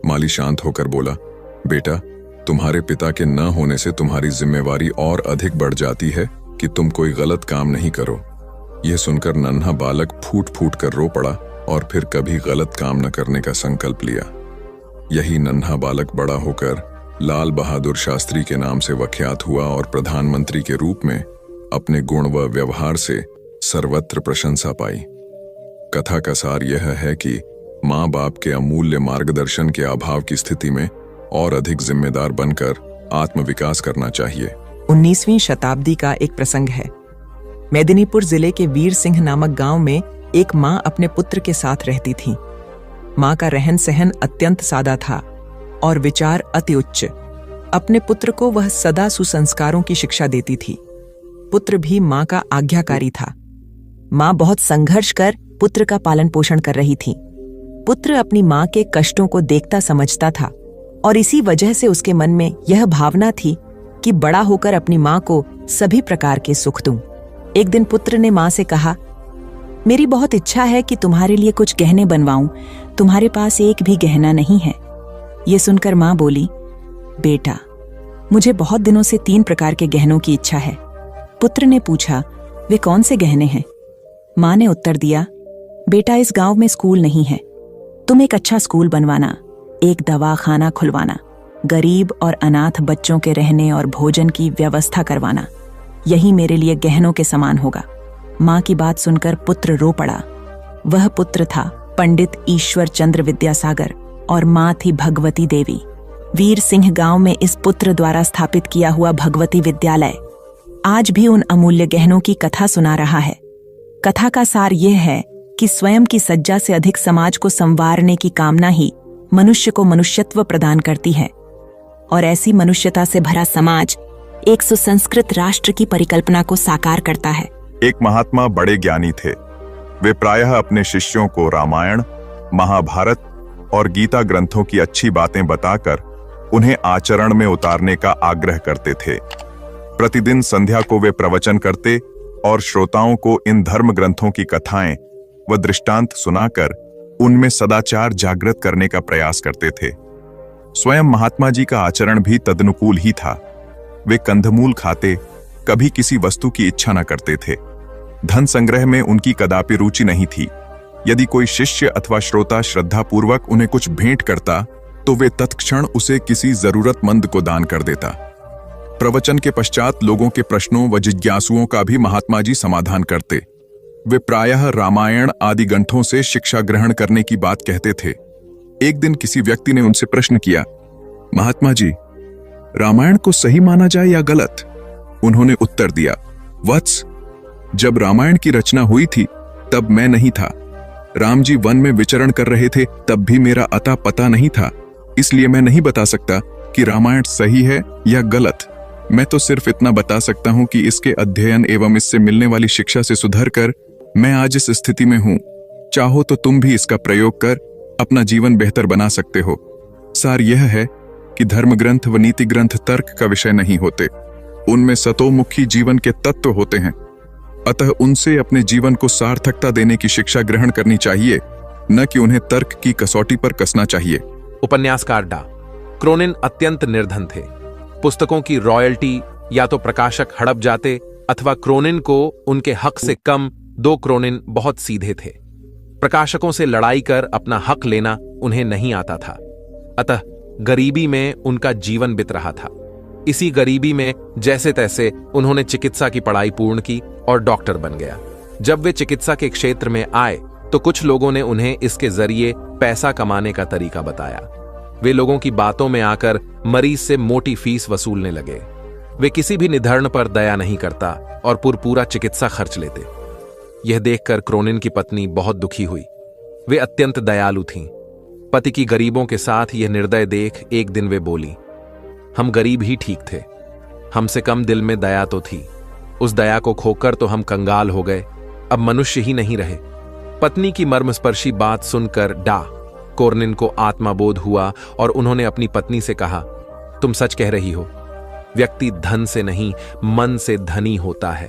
माली शांत होकर बोला, बेटा, तुम्हारे पिता के न होने से तुम्हारी जिम्मेवारी और अधिक बढ़ जाती है कि तुम कोई गलत काम नहीं करो। यह सुनकर नन्हा बालक फूट फूट कर रो पड़ा और फिर कभी गलत काम न करने का संकल्प लिया। यही नन्हा बालक बड़ा होकर लाल बहादुर शास्त्री के नाम से विख्यात हुआ और प्रधानमंत्री के रूप में अपने गुण व व्यवहार से सर्वत्र प्रशंसा पाई। कथा का सार यह है कि माँ बाप के अमूल्य मार्गदर्शन के अभाव की स्थिति में और अधिक जिम्मेदार बनकर आत्मविकास करना चाहिए। 19वीं शताब्दी का एक प्रसंग है। मेदिनीपुर जिले के वीर सिंह नामक गांव में एक माँ अपने पुत्र के साथ रहती थी। माँ का रहन सहन अत्यंत सादा था और विचार अति उच्च। अपने पुत्र को वह सदा सुसंस्कारों की शिक्षा देती थी। पुत्र भी माँ का आज्ञाकारी था। माँ बहुत संघर्ष कर पुत्र का पालन पोषण कर रही थी। पुत्र अपनी माँ के कष्टों को देखता समझता था और इसी वजह से उसके मन में यह भावना थी कि बड़ा होकर अपनी माँ को सभी प्रकार के सुख दूं। एक दिन पुत्र ने माँ से कहा, मेरी बहुत इच्छा है कि तुम्हारे लिए कुछ गहने बनवाऊं, तुम्हारे पास एक भी गहना नहीं है। ये सुनकर माँ बोली, बेटा, मुझे बहुत दिनों से 3 प्रकार के गहनों की इच्छा है। पुत्र ने पूछा, वे कौन से गहने हैं? माँ ने उत्तर दिया, बेटा, इस गांव में स्कूल नहीं है, तुम एक अच्छा स्कूल बनवाना, एक दवाखाना खुलवाना, गरीब और अनाथ बच्चों के रहने और भोजन की व्यवस्था करवाना, यही मेरे लिए गहनों के समान होगा। माँ की बात सुनकर पुत्र रो पड़ा। वह पुत्र था पंडित ईश्वर चंद्र विद्यासागर और माँ थी भगवती देवी। वीर सिंह गांव में इस पुत्र द्वारा स्थापित किया हुआ भगवती विद्यालय आज भी उन अमूल्य गहनों की कथा सुना रहा है। कथा का सार यह है कि स्वयं की सज्जा से अधिक समाज को संवारने की कामना ही मनुष्य को मनुष्यत्व प्रदान करती है और ऐसी मनुष्यता से भरा समाज एक सुसंस्कृत राष्ट्र की परिकल्पना को साकार करता है। एक महात्मा बड़े ज्ञानी थे। वे प्रायः अपने शिष्यों को रामायण, महाभारत और गीता ग्रंथों की अच्छी बातें बताकर उन्हें आचरण में उतारने का आग्रह करते थे। प्रतिदिन संध्या को वे प्रवचन करते और श्रोताओं को इन धर्म ग्रंथों की कथाएं व दृष्टांत सुनाकर उनमें सदाचार जागृत करने का प्रयास करते थे। स्वयं महात्मा जी का आचरण भी तदनुकूल ही था। वे कंदमूल खाते, कभी किसी वस्तु की इच्छा न करते थे। धन संग्रह में उनकी कदापि रुचि नहीं थी। यदि कोई शिष्य अथवा श्रोता श्रद्धापूर्वक उन्हें कुछ भेंट करता तो वे तत्क्षण उसे किसी जरूरतमंद को दान कर देता। प्रवचन के पश्चात लोगों के प्रश्नों व जिज्ञासुओं का भी महात्मा जी समाधान करते। वे प्रायः रामायण आदि ग्रंथों से शिक्षा ग्रहण करने की बात कहते थे। एक दिन किसी व्यक्ति ने उनसे प्रश्न किया, महात्मा जी, रामायण को सही माना जाए या गलत? उन्होंने उत्तर दिया, वत्स, जब रामायण की रचना हुई थी तब मैं नहीं था। राम जी वन में विचरण कर रहे थे, तब भी मेरा अता पता नहीं था, इसलिए मैं नहीं बता सकता कि रामायण सही है या गलत। मैं तो सिर्फ इतना बता सकता हूं कि इसके अध्ययन एवं इससे मिलने वाली शिक्षा से सुधर कर मैं आज इस स्थिति में हूं। चाहो तो तुम भी इसका प्रयोग कर अपना जीवन बेहतर बना सकते हो। सार यह है कि धर्म ग्रंथ व नीति ग्रंथ तर्क का विषय नहीं होते, उनमें सतोमुखी जीवन के तत्व होते हैं। अतः उनसे अपने जीवन को सार्थकता देने की शिक्षा ग्रहण करनी चाहिए, न कि उन्हें तर्क की कसौटी पर कसना चाहिए। उपन्यासकार डा क्रोनिन अत्यंत निर्धन थे। पुस्तकों की रॉयल्टी या तो प्रकाशक हड़प जाते अथवा क्रोनिन को उनके हक से कम 2 क्रोनिन बहुत सीधे थे। प्रकाशकों से लड़ाई कर अपना हक लेना उन्हें नहीं आता था। अतः गरीबी में उनका जीवन बीत रहा था। इसी गरीबी में जैसे तैसे उन्होंने चिकित्सा की पढ़ाई पूर्ण की और डॉक्टर बन गया। जब वे चिकित्सा के क्षेत्र में आए तो कुछ लोगों ने उन्हें इसके जरिए पैसा कमाने का तरीका बताया। वे लोगों की बातों में आकर मरीज से मोटी फीस वसूलने लगे। वे किसी भी निधन पर दया नहीं करता और पूरा चिकित्सा खर्च लेते। यह देखकर क्रोनिन की पत्नी बहुत दुखी हुई। वे अत्यंत दयालु थीं। पति की गरीबों के साथ यह निर्दय देख एक दिन वे बोली, हम गरीब ही ठीक थे, हमसे कम दिल में दया तो थी। उस दया को खोकर तो हम कंगाल हो गए, अब मनुष्य ही नहीं रहे। पत्नी की मर्मस्पर्शी बात सुनकर डा क्रोनिन को आत्मबोध हुआ और उन्होंने अपनी पत्नी से कहा, तुम सच कह रही हो। व्यक्ति धन से नहीं मन से धनी होता है।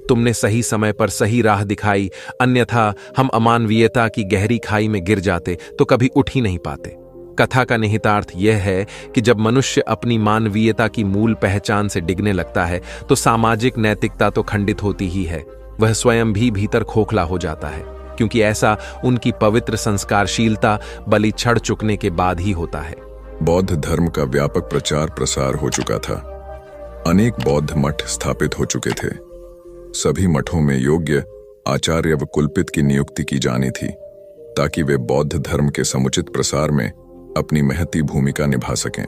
तुमने सही समय पर सही राह दिखाई, अन्यथा हम अमानवीयता की गहरी खाई में गिर जाते तो कभी उठ ही नहीं पाते। कथा का निहितार्थ यह है कि जब मनुष्य अपनी मानवीयता की मूल पहचान से डिगने लगता है तो सामाजिक नैतिकता तो खंडित होती ही है, वह स्वयं भी भीतर खोखला हो जाता है, क्योंकि ऐसा उनकी पवित्र संस्कारशीलता बलि चढ़ चुकने के बाद ही होता है। बौद्ध धर्म का व्यापक प्रचार प्रसार हो चुका था। अनेक बौद्ध मठ स्थापित हो चुके थे। सभी मठों में योग्य आचार्य व कुलपित की नियुक्ति की जानी थी, ताकि वे बौद्ध धर्म के समुचित प्रसार में अपनी महती भूमिका निभा सकें।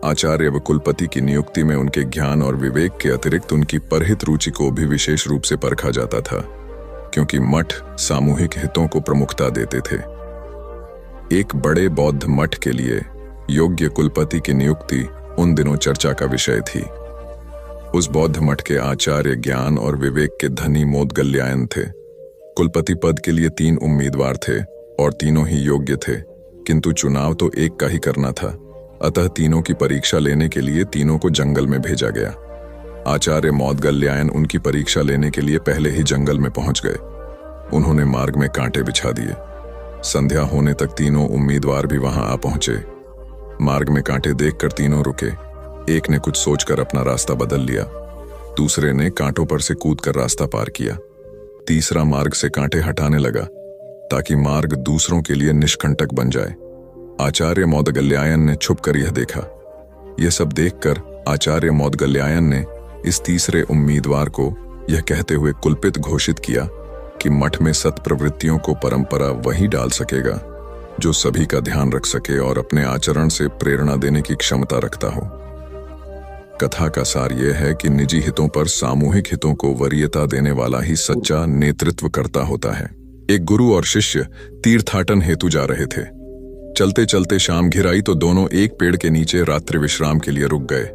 आचार्य व कुलपति की नियुक्ति में उनके ज्ञान और विवेक के अतिरिक्त उनकी परहित रुचि को भी विशेष रूप से परखा जाता था, क्योंकि मठ सामूहिक हितों को प्रमुखता देते थे। एक बड़े बौद्ध मठ के लिए योग्य कुलपति की नियुक्ति उन दिनों चर्चा का विषय थी। उस बौद्ध मठ के आचार्य ज्ञान और विवेक के धनी मोदगल्यायन थे। कुलपति पद के लिए 3 उम्मीदवार थे और तीनों ही योग्य थे, किंतु चुनाव तो एक का ही करना था। अतः तीनों की परीक्षा लेने के लिए तीनों को जंगल में भेजा गया। आचार्य मोदगल्यायन उनकी परीक्षा लेने के लिए पहले ही जंगल में पहुंच गए। उन्होंने मार्ग में कांटे बिछा दिए। संध्या होने तक तीनों उम्मीदवार भी वहां आ पहुंचे। मार्ग में कांटे देखकर तीनों रुके। एक ने कुछ सोचकर अपना रास्ता बदल लिया, दूसरे ने कांटों पर से कूदकर रास्ता पार किया, तीसरा मार्ग से कांटे हटाने लगा ताकि मार्ग दूसरों के लिए निष्कंटक बन जाए। आचार्य मोदगल्यायन ने छुपकर यह देखा। यह सब देखकर आचार्य मोदगल्यायन ने इस तीसरे उम्मीदवार को यह कहते हुए कुलपित घोषित किया कि मठ में सत्प्रवृत्तियों को परंपरा वही डाल सकेगा जो सभी का ध्यान रख सके और अपने आचरण से प्रेरणा देने की क्षमता रखता हो। कथा का सार यह है कि निजी हितों पर सामूहिक हितों को वरीयता देने वाला ही सच्चा नेतृत्व करता होता है। एक गुरु और शिष्य तीर्थाटन हेतु जा रहे थे। चलते चलते शाम घिर आई तो दोनों एक पेड़ के नीचे रात्रि विश्राम के लिए रुक गए।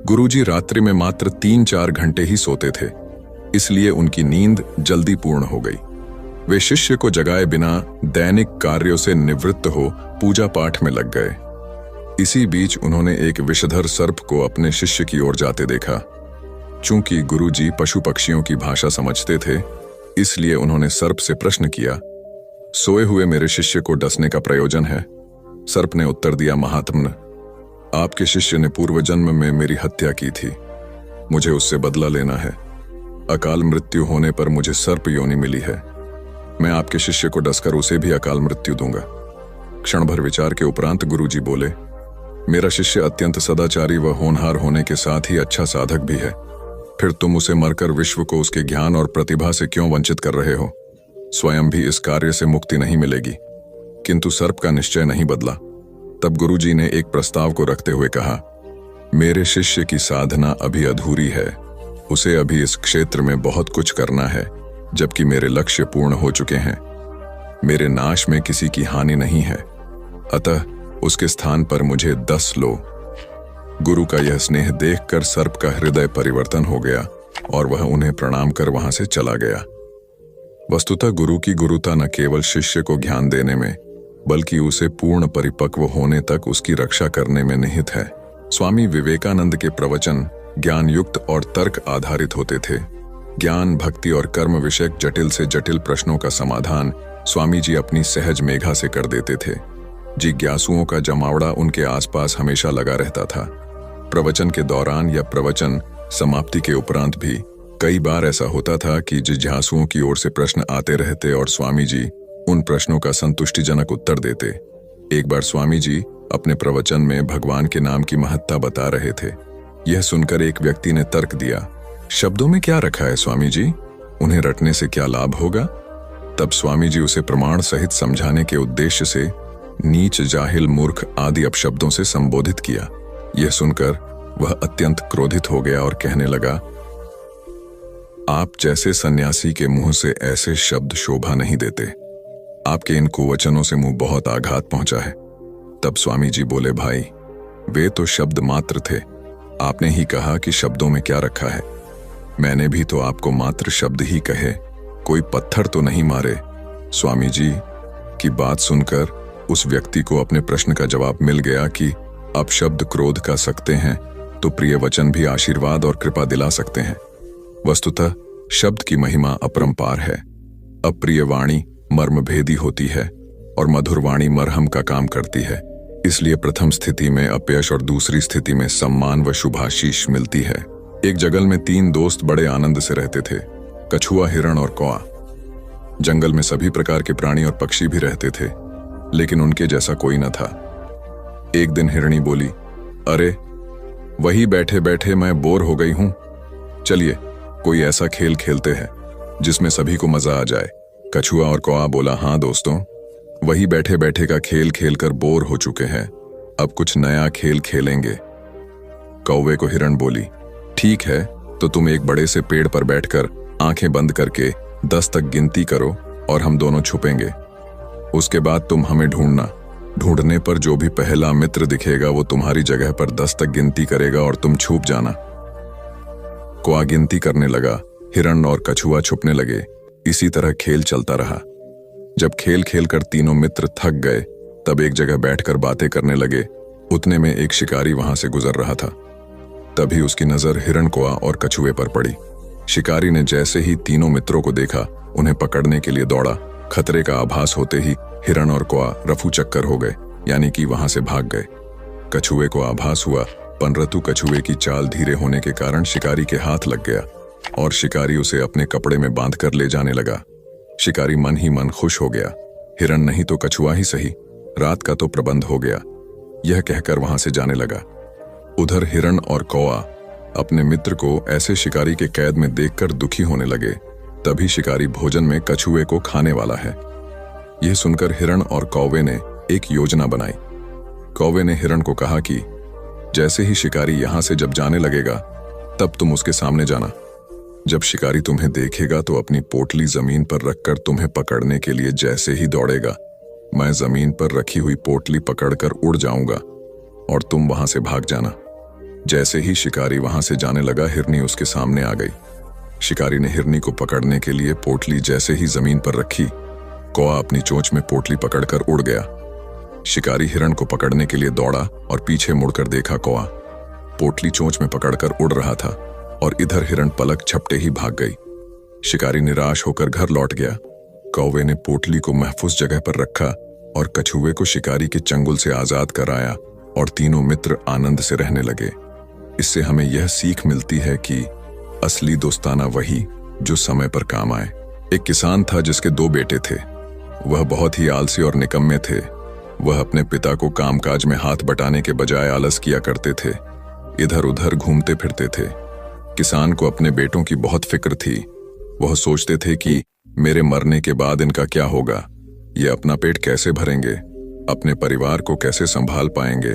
गुरुजी रात्रि में मात्र 3-4 घंटे ही सोते थे, इसलिए उनकी नींद जल्दी पूर्ण हो गई। वे शिष्य को जगाए बिना दैनिक कार्यों से निवृत्त हो पूजा पाठ में लग गए। इसी बीच उन्होंने एक विषधर सर्प को अपने शिष्य की ओर जाते देखा। चूंकि गुरुजी पशु पक्षियों की भाषा समझते थे, इसलिए उन्होंने सर्प से प्रश्न किया, सोए हुए मेरे शिष्य को डसने का प्रयोजन है? सर्प ने उत्तर दिया, महात्मन, आपके शिष्य ने पूर्व जन्म में मेरी हत्या की थी। मुझे उससे बदला लेना है। अकाल मृत्यु होने पर मुझे सर्प योनि मिली है। मैं आपके शिष्य को डसकर उसे भी अकाल मृत्यु दूंगा। क्षण भर विचार के उपरांत गुरुजी बोले, मेरा शिष्य अत्यंत सदाचारी व होनहार होने के साथ ही अच्छा साधक भी है। फिर तुम उसे मरकर विश्व को उसके ज्ञान और प्रतिभा से क्यों वंचित कर रहे हो? स्वयं भी इस कार्य से मुक्ति नहीं मिलेगी। किंतु सर्प का निश्चय नहीं बदला। तब गुरुजी ने एक प्रस्ताव को रखते हुए कहा, मेरे शिष्य की साधना अभी अधूरी है। उसे अभी इस क्षेत्र में बहुत कुछ करना है, जबकि मेरे लक्ष्य पूर्ण हो चुके हैं। मेरे नाश में किसी की हानि नहीं है, अतः उसके स्थान पर मुझे 10 लो। गुरु का यह स्नेह देखकर सर्प का हृदय परिवर्तन हो गया और वह उन्हें प्रणाम कर वहां से चला गया। वस्तुतः गुरु की गुरुता न केवल शिष्य को ज्ञान देने में, बल्कि उसे पूर्ण परिपक्व होने तक उसकी रक्षा करने में निहित है। स्वामी विवेकानंद के प्रवचन ज्ञान युक्त और तर्क आधारित होते थे। ज्ञान, भक्ति और कर्म विषयक जटिल से जटिल प्रश्नों का समाधान स्वामी जी अपनी सहज मेघा से कर देते थे। जिज्ञासुओं का जमावड़ा उनके आसपास हमेशा लगा रहता था। प्रवचन के दौरान या प्रवचन समाप्ति के उपरांत भी कई बार ऐसा होता था कि जिज्ञासुओं की ओर से प्रश्न आते रहते और स्वामी जी उन प्रश्नों का संतुष्टिजनक उत्तर देते। एक बार स्वामी जी अपने प्रवचन में भगवान के नाम की महत्ता बता रहे थे। यह सुनकर एक व्यक्ति ने तर्क दिया, शब्दों में क्या रखा है स्वामी जी? उन्हें रटने से क्या लाभ होगा? तब स्वामी जी उसे प्रमाण सहित समझाने के उद्देश्य से नीच, जाहिल, मूर्ख आदि अपशब्दों से संबोधित किया। यह सुनकर वह अत्यंत क्रोधित हो गया और कहने लगा, आप जैसे सन्यासी के मुंह से ऐसे शब्द शोभा नहीं देते। आपके इन कुवचनों से मुंह बहुत आघात पहुंचा है। तब स्वामी जी बोले, भाई, वे तो शब्द मात्र थे। आपने ही कहा कि शब्दों में क्या रखा है। मैंने भी तो आपको मात्र शब्द ही कहे, कोई पत्थर तो नहीं मारे। स्वामी जी की बात सुनकर उस व्यक्ति को अपने प्रश्न का जवाब मिल गया कि अब शब्द क्रोध का सकते हैं तो प्रिय वचन भी आशीर्वाद और कृपा दिला सकते हैं। वस्तुतः शब्द की महिमा अपरंपार है। अप्रिय वाणी मर्मभेदी होती है और मधुर वाणी मरहम का काम करती है। इसलिए प्रथम स्थिति में अपयश और दूसरी स्थिति में सम्मान व शुभाशीष मिलती है। एक जंगल में 3 दोस्त बड़े आनंद से रहते थे, कछुआ, हिरण और कौआ। जंगल में सभी प्रकार के प्राणी और पक्षी भी रहते थे, लेकिन उनके जैसा कोई न था। एक दिन हिरणी बोली, अरे वही बैठे बैठे मैं बोर हो गई हूं। चलिए कोई ऐसा खेल खेलते हैं जिसमें सभी को मजा आ जाए। कछुआ और कौआ बोला, हाँ दोस्तों, वही बैठे बैठे का खेल खेलकर बोर हो चुके हैं, अब कुछ नया खेल खेलेंगे। कौवे को हिरण बोली, ठीक है, तो तुम एक बड़े से पेड़ पर बैठकर आंखें बंद करके 10 तक गिनती करो और हम दोनों छुपेंगे। उसके बाद तुम हमें ढूंढना। ढूंढने पर जो भी पहला मित्र दिखेगा वो तुम्हारी जगह पर 10 तक गिनती करेगा और तुम छुप जाना। कौआ गिनती करने लगा, हिरण और कछुआ छुपने लगे। इसी तरह खेल चलता रहा। जब खेल खेल कर तीनों मित्र थक गए तब एक जगह बैठकर बातें करने लगे। उतने में एक शिकारी वहां से गुजर रहा था। तभी उसकी नजर हिरण, कौआ और कछुए पर पड़ी। शिकारी ने जैसे ही तीनों मित्रों को देखा उन्हें पकड़ने के लिए दौड़ा। खतरे का आभास होते ही हिरण और कौआ रफू चक्कर हो गए, यानी कि वहां से भाग गए। कछुए को आभास हुआ, परंतु कछुए की चाल धीरे होने के कारण शिकारी के हाथ लग गया और शिकारी उसे अपने कपड़े में बांधकर ले जाने लगा। शिकारी मन ही मन खुश हो गया। हिरण नहीं तो कछुआ ही सही, रात का तो प्रबंध हो गया, यह कहकर वहां से जाने लगा। उधर हिरण और कौआ अपने मित्र को ऐसे शिकारी के कैद में देखकर दुखी होने लगे। तभी शिकारी भोजन में कछुए को खाने वाला है। यह सुनकर हिरण और कौवे ने एक योजना बनाई। कौवे ने हिरण को कहा कि जैसे ही शिकारी यहां से जब जाने लगेगा तब तुम उसके सामने जाना। जब शिकारी तुम्हें देखेगा तो अपनी पोटली जमीन पर रखकर तुम्हें पकड़ने के लिए जैसे ही दौड़ेगा, मैं जमीन पर रखी हुई पोटली पकड़कर उड़ जाऊंगा और तुम वहां से भाग जाना। जैसे ही शिकारी वहां से जाने लगा, हिरनी उसके सामने आ गई। शिकारी ने हिरनी को पकड़ने के लिए पोटली जैसे ही जमीन पर रखी, कौआ अपनी चोंच में पोटली पकड़कर उड़ गया। शिकारी हिरण को पकड़ने के लिए दौड़ा और पीछे मुड़कर देखा, कौआ पोटली चोंच में पकड़कर उड़ रहा था और इधर हिरण पलक झपटे ही भाग गई। शिकारी निराश होकर घर लौट गया। कौवे ने पोटली को महफूज जगह पर रखा और कछुए को शिकारी के चंगुल से आजाद कराया और तीनों मित्र आनंद से रहने लगे। इससे हमें यह सीख मिलती है कि असली दोस्ताना वही जो समय पर काम आए। एक किसान था जिसके 2 बेटे थे। वह बहुत ही आलसी और निकम्मे थे। वह अपने पिता को कामकाज में हाथ बटाने के बजाय आलस किया करते थे, इधर उधर घूमते फिरते थे। किसान को अपने बेटों की बहुत फिक्र थी। वह सोचते थे कि मेरे मरने के बाद इनका क्या होगा, ये अपना पेट कैसे भरेंगे, अपने परिवार को कैसे संभाल पाएंगे।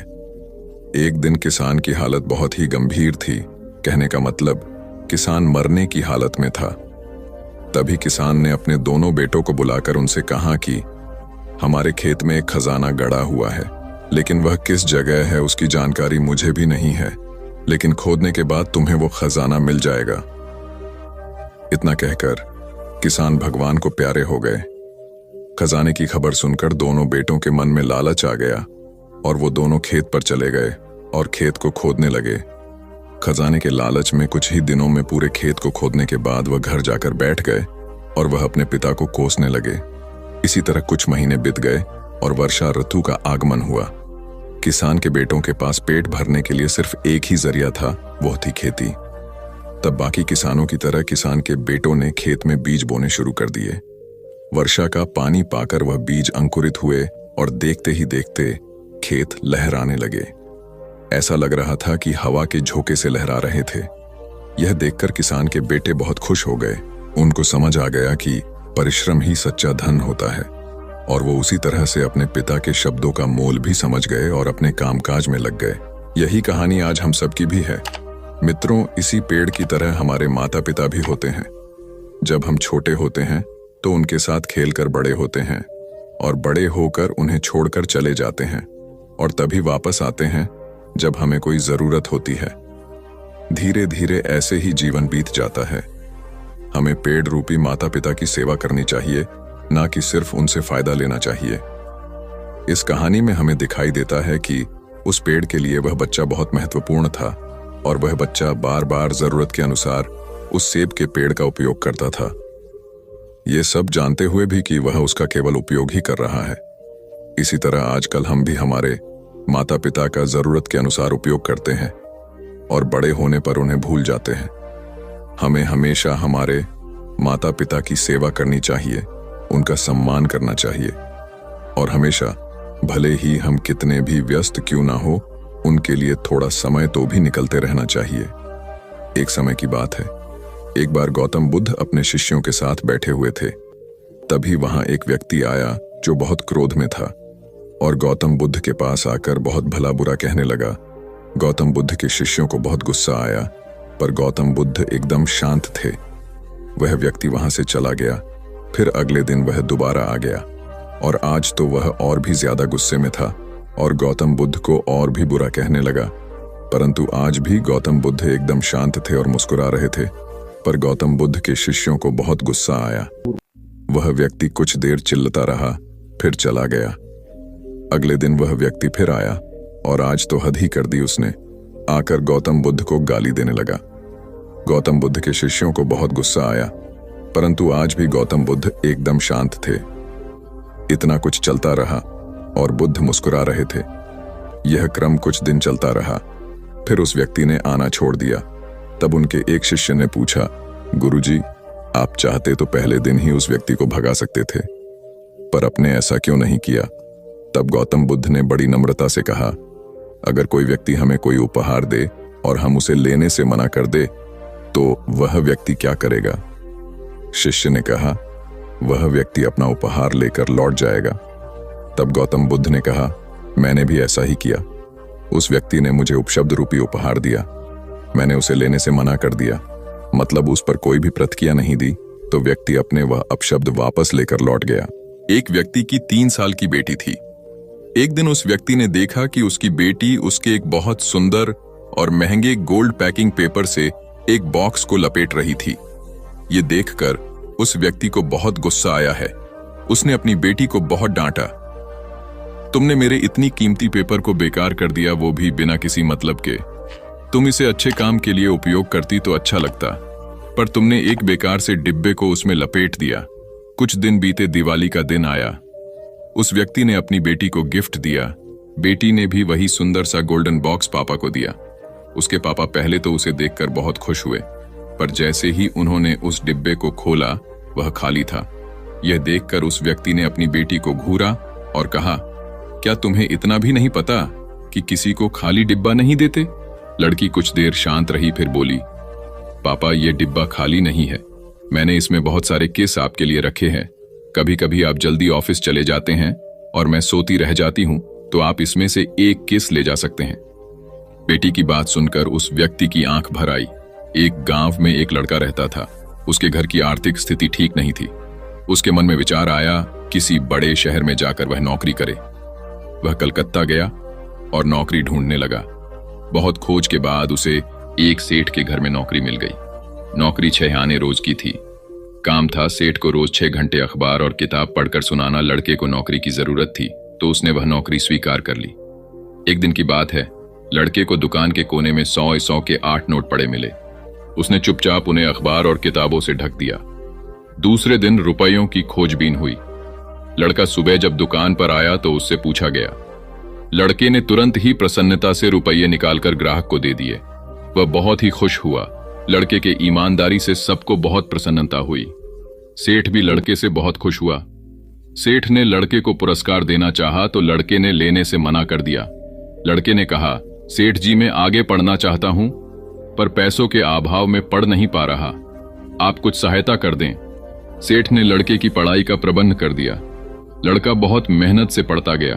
एक दिन किसान की हालत बहुत ही गंभीर थी, कहने का मतलब किसान मरने की हालत में था। तभी किसान ने अपने दोनों बेटों को बुलाकर उनसे कहा कि हमारे खेत में एक खजाना गड़ा हुआ है, लेकिन वह किस जगह है उसकी जानकारी मुझे भी नहीं है, लेकिन खोदने के बाद तुम्हें वो खजाना मिल जाएगा। इतना कहकर किसान भगवान को प्यारे हो गए। खजाने की खबर सुनकर दोनों बेटों के मन में लालच आ गया और वो दोनों खेत पर चले गए और खेत को खोदने लगे। खजाने के लालच में कुछ ही दिनों में पूरे खेत को खोदने के बाद वह घर जाकर बैठ गए और वह अपने पिता को कोसने लगे। इसी तरह कुछ महीने बीत गए और वर्षा ऋतु का आगमन हुआ। किसान के बेटों के पास पेट भरने के लिए सिर्फ एक ही जरिया था, वो थी खेती। तब बाकी किसानों की तरह किसान के बेटों ने खेत में बीज बोने शुरू कर दिए। वर्षा का पानी पाकर वह बीज अंकुरित हुए और देखते ही देखते खेत लहराने लगे। ऐसा लग रहा था कि हवा के झोंके से लहरा रहे थे। यह देखकर किसान के बेटे बहुत खुश हो गए। उनको समझ आ गया कि परिश्रम ही सच्चा धन होता है और वो उसी तरह से अपने पिता के शब्दों का मोल भी समझ गए और अपने कामकाज में लग गए। यही कहानी आज हम सबकी भी है। मित्रों, इसी पेड़ की तरह हमारे माता पिता भी होते हैं। जब हम छोटे होते हैं तो उनके साथ खेलकर बड़े होते हैं और बड़े होकर उन्हें छोड़कर चले जाते हैं और तभी वापस आते हैं जब हमें कोई जरूरत होती है। धीरे धीरे ऐसे ही जीवन बीत जाता है। हमें पेड़ रूपी माता पिता की सेवा करनी चाहिए, ना कि सिर्फ उनसे फायदा लेना चाहिए। इस कहानी में हमें दिखाई देता है कि उस पेड़ के लिए वह बच्चा बहुत महत्वपूर्ण था और वह बच्चा बार बार जरूरत के अनुसार उस सेब के पेड़ का उपयोग करता था, ये सब जानते हुए भी कि वह उसका केवल उपयोग ही कर रहा है। इसी तरह आजकल हम भी हमारे माता पिता का जरूरत के अनुसार उपयोग करते हैं और बड़े होने पर उन्हें भूल जाते हैं। हमें हमेशा हमारे माता पिता की सेवा करनी चाहिए, उनका सम्मान करना चाहिए और हमेशा, भले ही हम कितने भी व्यस्त क्यों ना हो, उनके लिए थोड़ा समय तो भी निकलते रहना चाहिए। एक समय की बात है, एक बार गौतम बुद्ध अपने शिष्यों के साथ बैठे हुए थे। तभी वहां एक व्यक्ति आया जो बहुत क्रोध में था और गौतम बुद्ध के पास आकर बहुत भला बुरा कहने लगा। गौतम बुद्ध के शिष्यों को बहुत गुस्सा आया, पर गौतम बुद्ध एकदम शांत थे। वह व्यक्ति वहां से चला गया। फिर अगले दिन वह दोबारा आ गया। और आज तो वह और भी ज्यादा गुस्से में था और गौतम बुद्ध को और भी बुरा कहने लगा। परंतु आज भी गौतम बुद्ध एकदम शांत थे और मुस्कुरा रहे थे। पर गौतम बुद्ध के शिष्यों को बहुत गुस्सा आया। वह व्यक्ति कुछ देर चिल्लाता रहा, फिर चला गया। अगले दिन वह व्यक्ति फिर आया और आज तो हद ही कर दी उसने। आकर गौतम बुद्ध को गाली देने लगा। गौतम बुद्ध के शिष्यों को बहुत गुस्सा आया, परंतु आज भी गौतम बुद्ध एकदम शांत थे। इतना कुछ चलता रहा और बुद्ध मुस्कुरा रहे थे। यह क्रम कुछ दिन चलता रहा, फिर उस व्यक्ति ने आना छोड़ दिया। तब उनके एक शिष्य ने पूछा, गुरुजी, आप चाहते तो पहले दिन ही उस व्यक्ति को भगा सकते थे, पर आपने ऐसा क्यों नहीं किया? तब गौतम बुद्ध ने बड़ी नम्रता से कहा, अगर कोई व्यक्ति हमें कोई उपहार दे और हम उसे लेने से मना कर दे तो वह व्यक्ति क्या करेगा? शिष्य ने कहा, वह व्यक्ति अपना उपहार लेकर लौट जाएगा। तब गौतम बुद्ध ने कहा, मैंने भी ऐसा ही किया। उस व्यक्ति ने मुझे उपशब्द रूपी उपहार दिया, मैंने उसे लेने से मना कर दिया, मतलब उस पर कोई भी प्रतिक्रिया नहीं दी, तो व्यक्ति अपने वह अपशब्द वापस लेकर लौट गया। एक व्यक्ति की 3 साल की बेटी थी। एक दिन उस व्यक्ति ने देखा कि उसकी बेटी उसके एक बहुत सुंदर और महंगे गोल्ड पैकिंग पेपर से एक बॉक्स को लपेट रही थी। ये देखकर उस व्यक्ति को बहुत गुस्सा आया है। उसने अपनी बेटी को बहुत डांटा, तुमने मेरे इतनी कीमती पेपर को बेकार कर दिया, वो भी बिना किसी मतलब के। तुम इसे अच्छे काम के लिए उपयोग करती तो अच्छा लगता, पर तुमने एक बेकार से डिब्बे को उसमें लपेट दिया। कुछ दिन बीते, दिवाली का दिन आया। उस व्यक्ति ने अपनी बेटी को गिफ्ट दिया। बेटी ने भी वही सुंदर सा गोल्डन बॉक्स पापा को दिया। उसके पापा पहले तो उसे देखकर बहुत खुश हुए, पर जैसे ही उन्होंने उस डिब्बे को खोला वह खाली था। यह देखकर उस व्यक्ति ने अपनी बेटी को घूरा और कहा, क्या तुम्हें इतना भी नहीं पता कि किसी को खाली डिब्बा नहीं देते? लड़की कुछ देर शांत रही, फिर बोली, पापा, यह डिब्बा खाली नहीं है, मैंने इसमें बहुत सारे किस आपके लिए रखे हैं। कभी कभी आप जल्दी ऑफिस चले जाते हैं और मैं सोती रह जाती हूं, तो आप इसमें से एक किस ले जा सकते हैं। बेटी की बात सुनकर उस व्यक्ति की आंख भर आई। एक गांव में एक लड़का रहता था। उसके घर की आर्थिक स्थिति ठीक नहीं थी। उसके मन में विचार आया, किसी बड़े शहर में जाकर वह नौकरी करे। वह कलकत्ता गया और नौकरी ढूंढने लगा। बहुत खोज के बाद उसे एक सेठ के घर में नौकरी मिल गई। नौकरी 6 आने रोज की थी। काम था, सेठ को रोज 6 घंटे अखबार और किताब पढ़कर सुनाना। लड़के को नौकरी की जरूरत थी, तो उसने वह नौकरी स्वीकार कर ली। एक दिन की बात है, लड़के को दुकान के कोने में 100 के 8 नोट पड़े मिले। उसने चुपचाप उन्हें अखबार और किताबों से ढक दिया। दूसरे दिन रुपयों की खोजबीन हुई। लड़का सुबह जब दुकान पर आया तो उससे पूछा गया। लड़के ने तुरंत ही प्रसन्नता से रुपये निकालकर ग्राहक को दे दिए। वह बहुत ही खुश हुआ। लड़के के ईमानदारी से सबको बहुत प्रसन्नता हुई। सेठ भी लड़के से बहुत खुश हुआ। सेठ ने लड़के को पुरस्कार देना चाहा तो लड़के ने लेने से मना कर दिया। लड़के ने कहा, सेठ जी, मैं आगे पढ़ना चाहता हूं, पर पैसों के अभाव में पढ़ नहीं पा रहा, आप कुछ सहायता कर दें। सेठ ने लड़के की पढ़ाई का प्रबंध कर दिया। लड़का बहुत मेहनत से पढ़ता गया।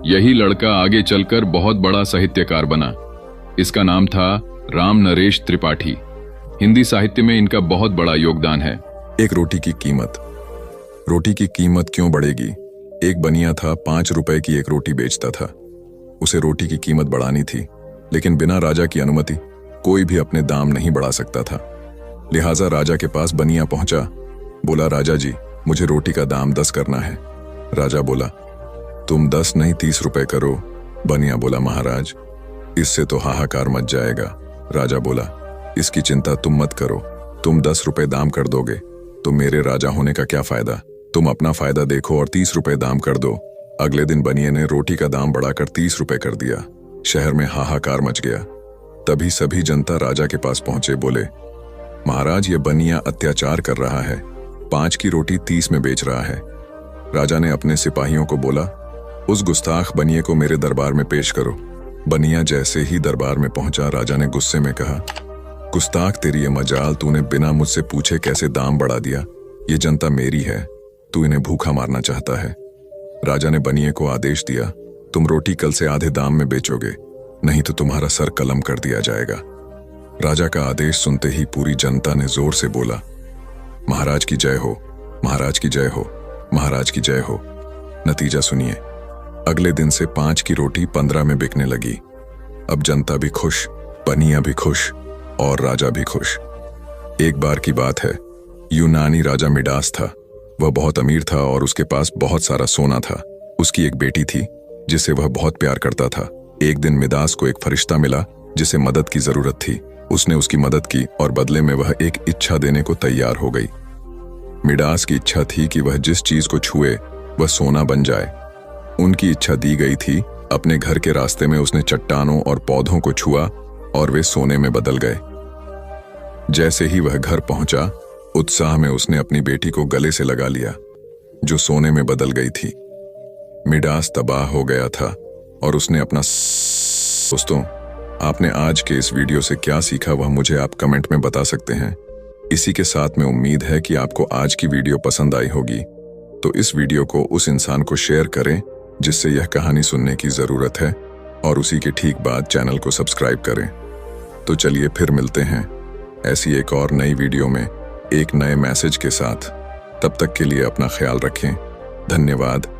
यही लड़का आगे चलकर बहुत बड़ा साहित्यकार बना। इसका नाम था राम नरेश त्रिपाठी। हिंदी साहित्य में इनका बहुत बड़ा योगदान है। एक रोटी की कीमत। रोटी की कीमत क्यों बढ़ेगी? एक बनिया था, 5 रुपए की एक रोटी बेचता था। उसे रोटी की कीमत बढ़ानी थी, लेकिन बिना राजा की अनुमति कोई भी अपने दाम नहीं बढ़ा सकता था। लिहाजा राजा के पास बनिया पहुंचा। बोला, राजा जी, मुझे रोटी का दाम 10 करना है। राजा बोला, तुम 10 नहीं 30 रुपए करो। बनिया बोला, महाराज, इससे तो हाहाकार मच जाएगा। राजा बोला, इसकी चिंता तुम मत करो, तुम 10 रुपए दाम कर दोगे तो मेरे राजा होने का क्या फायदा? तुम अपना फायदा देखो और 30 रुपए दाम कर दो। अगले दिन बनिए ने रोटी का दाम बढ़ाकर 30 रुपए कर दिया। शहर में हाहाकार मच गया। तभी सभी जनता राजा के पास पहुंचे। बोले, महाराज, ये बनिया अत्याचार कर रहा है, 5 की रोटी 30 में बेच रहा है। राजा ने अपने सिपाहियों को बोला, उस गुस्ताख बनिए को मेरे दरबार में पेश करो। बनिया जैसे ही दरबार में पहुंचा, राजा ने गुस्से में कहा, गुस्ताख, तेरी ये मजाल, तूने बिना मुझसे पूछे कैसे दाम बढ़ा दिया? ये जनता मेरी है, तू इन्हें भूखा मारना चाहता है। राजा ने बनिए को आदेश दिया, तुम रोटी कल से आधे दाम में बेचोगे, नहीं तो तुम्हारा सर कलम कर दिया जाएगा। राजा का आदेश सुनते ही पूरी जनता ने जोर से बोला, महाराज की जय हो, महाराज की जय हो, महाराज की जय हो। नतीजा सुनिए। अगले दिन से 5 की रोटी 15 में बिकने लगी। अब जनता भी खुश, बनिया भी खुश और राजा भी खुश। एक बार की बात है, यूनानी राजा मिडास था। वह बहुत अमीर था और उसके पास बहुत सारा सोना था। उसकी एक बेटी थी जिसे वह बहुत प्यार करता था। एक दिन मिडास को एक फरिश्ता मिला जिसे मदद की जरूरत थी। उसने उसकी मदद की और बदले में वह एक इच्छा देने को तैयार हो गई। मिडास की इच्छा थी कि वह जिस चीज को छुए वह सोना बन जाए। उनकी इच्छा दी गई थी। अपने घर के रास्ते में उसने चट्टानों और पौधों को छुआ और वे सोने में बदल गए। जैसे ही वह घर पहुंचा, उत्साह में उसने अपनी बेटी को गले से लगा लिया, जो सोने में बदल गई थी। मिडास तबाह हो गया था और उसने अपना दोस्तों, आपने आज के इस वीडियो से क्या सीखा वह मुझे आप कमेंट में बता सकते हैं। इसी के साथ में उम्मीद है कि आपको आज की वीडियो पसंद आई होगी। तो इस वीडियो को उस इंसान को शेयर करें जिससे यह कहानी सुनने की जरूरत है और उसी के ठीक बाद चैनल को सब्सक्राइब करें। तो चलिए फिर मिलते हैं ऐसी एक और नई वीडियो में एक नए मैसेज के साथ। तब तक के लिए अपना ख्याल रखें। धन्यवाद।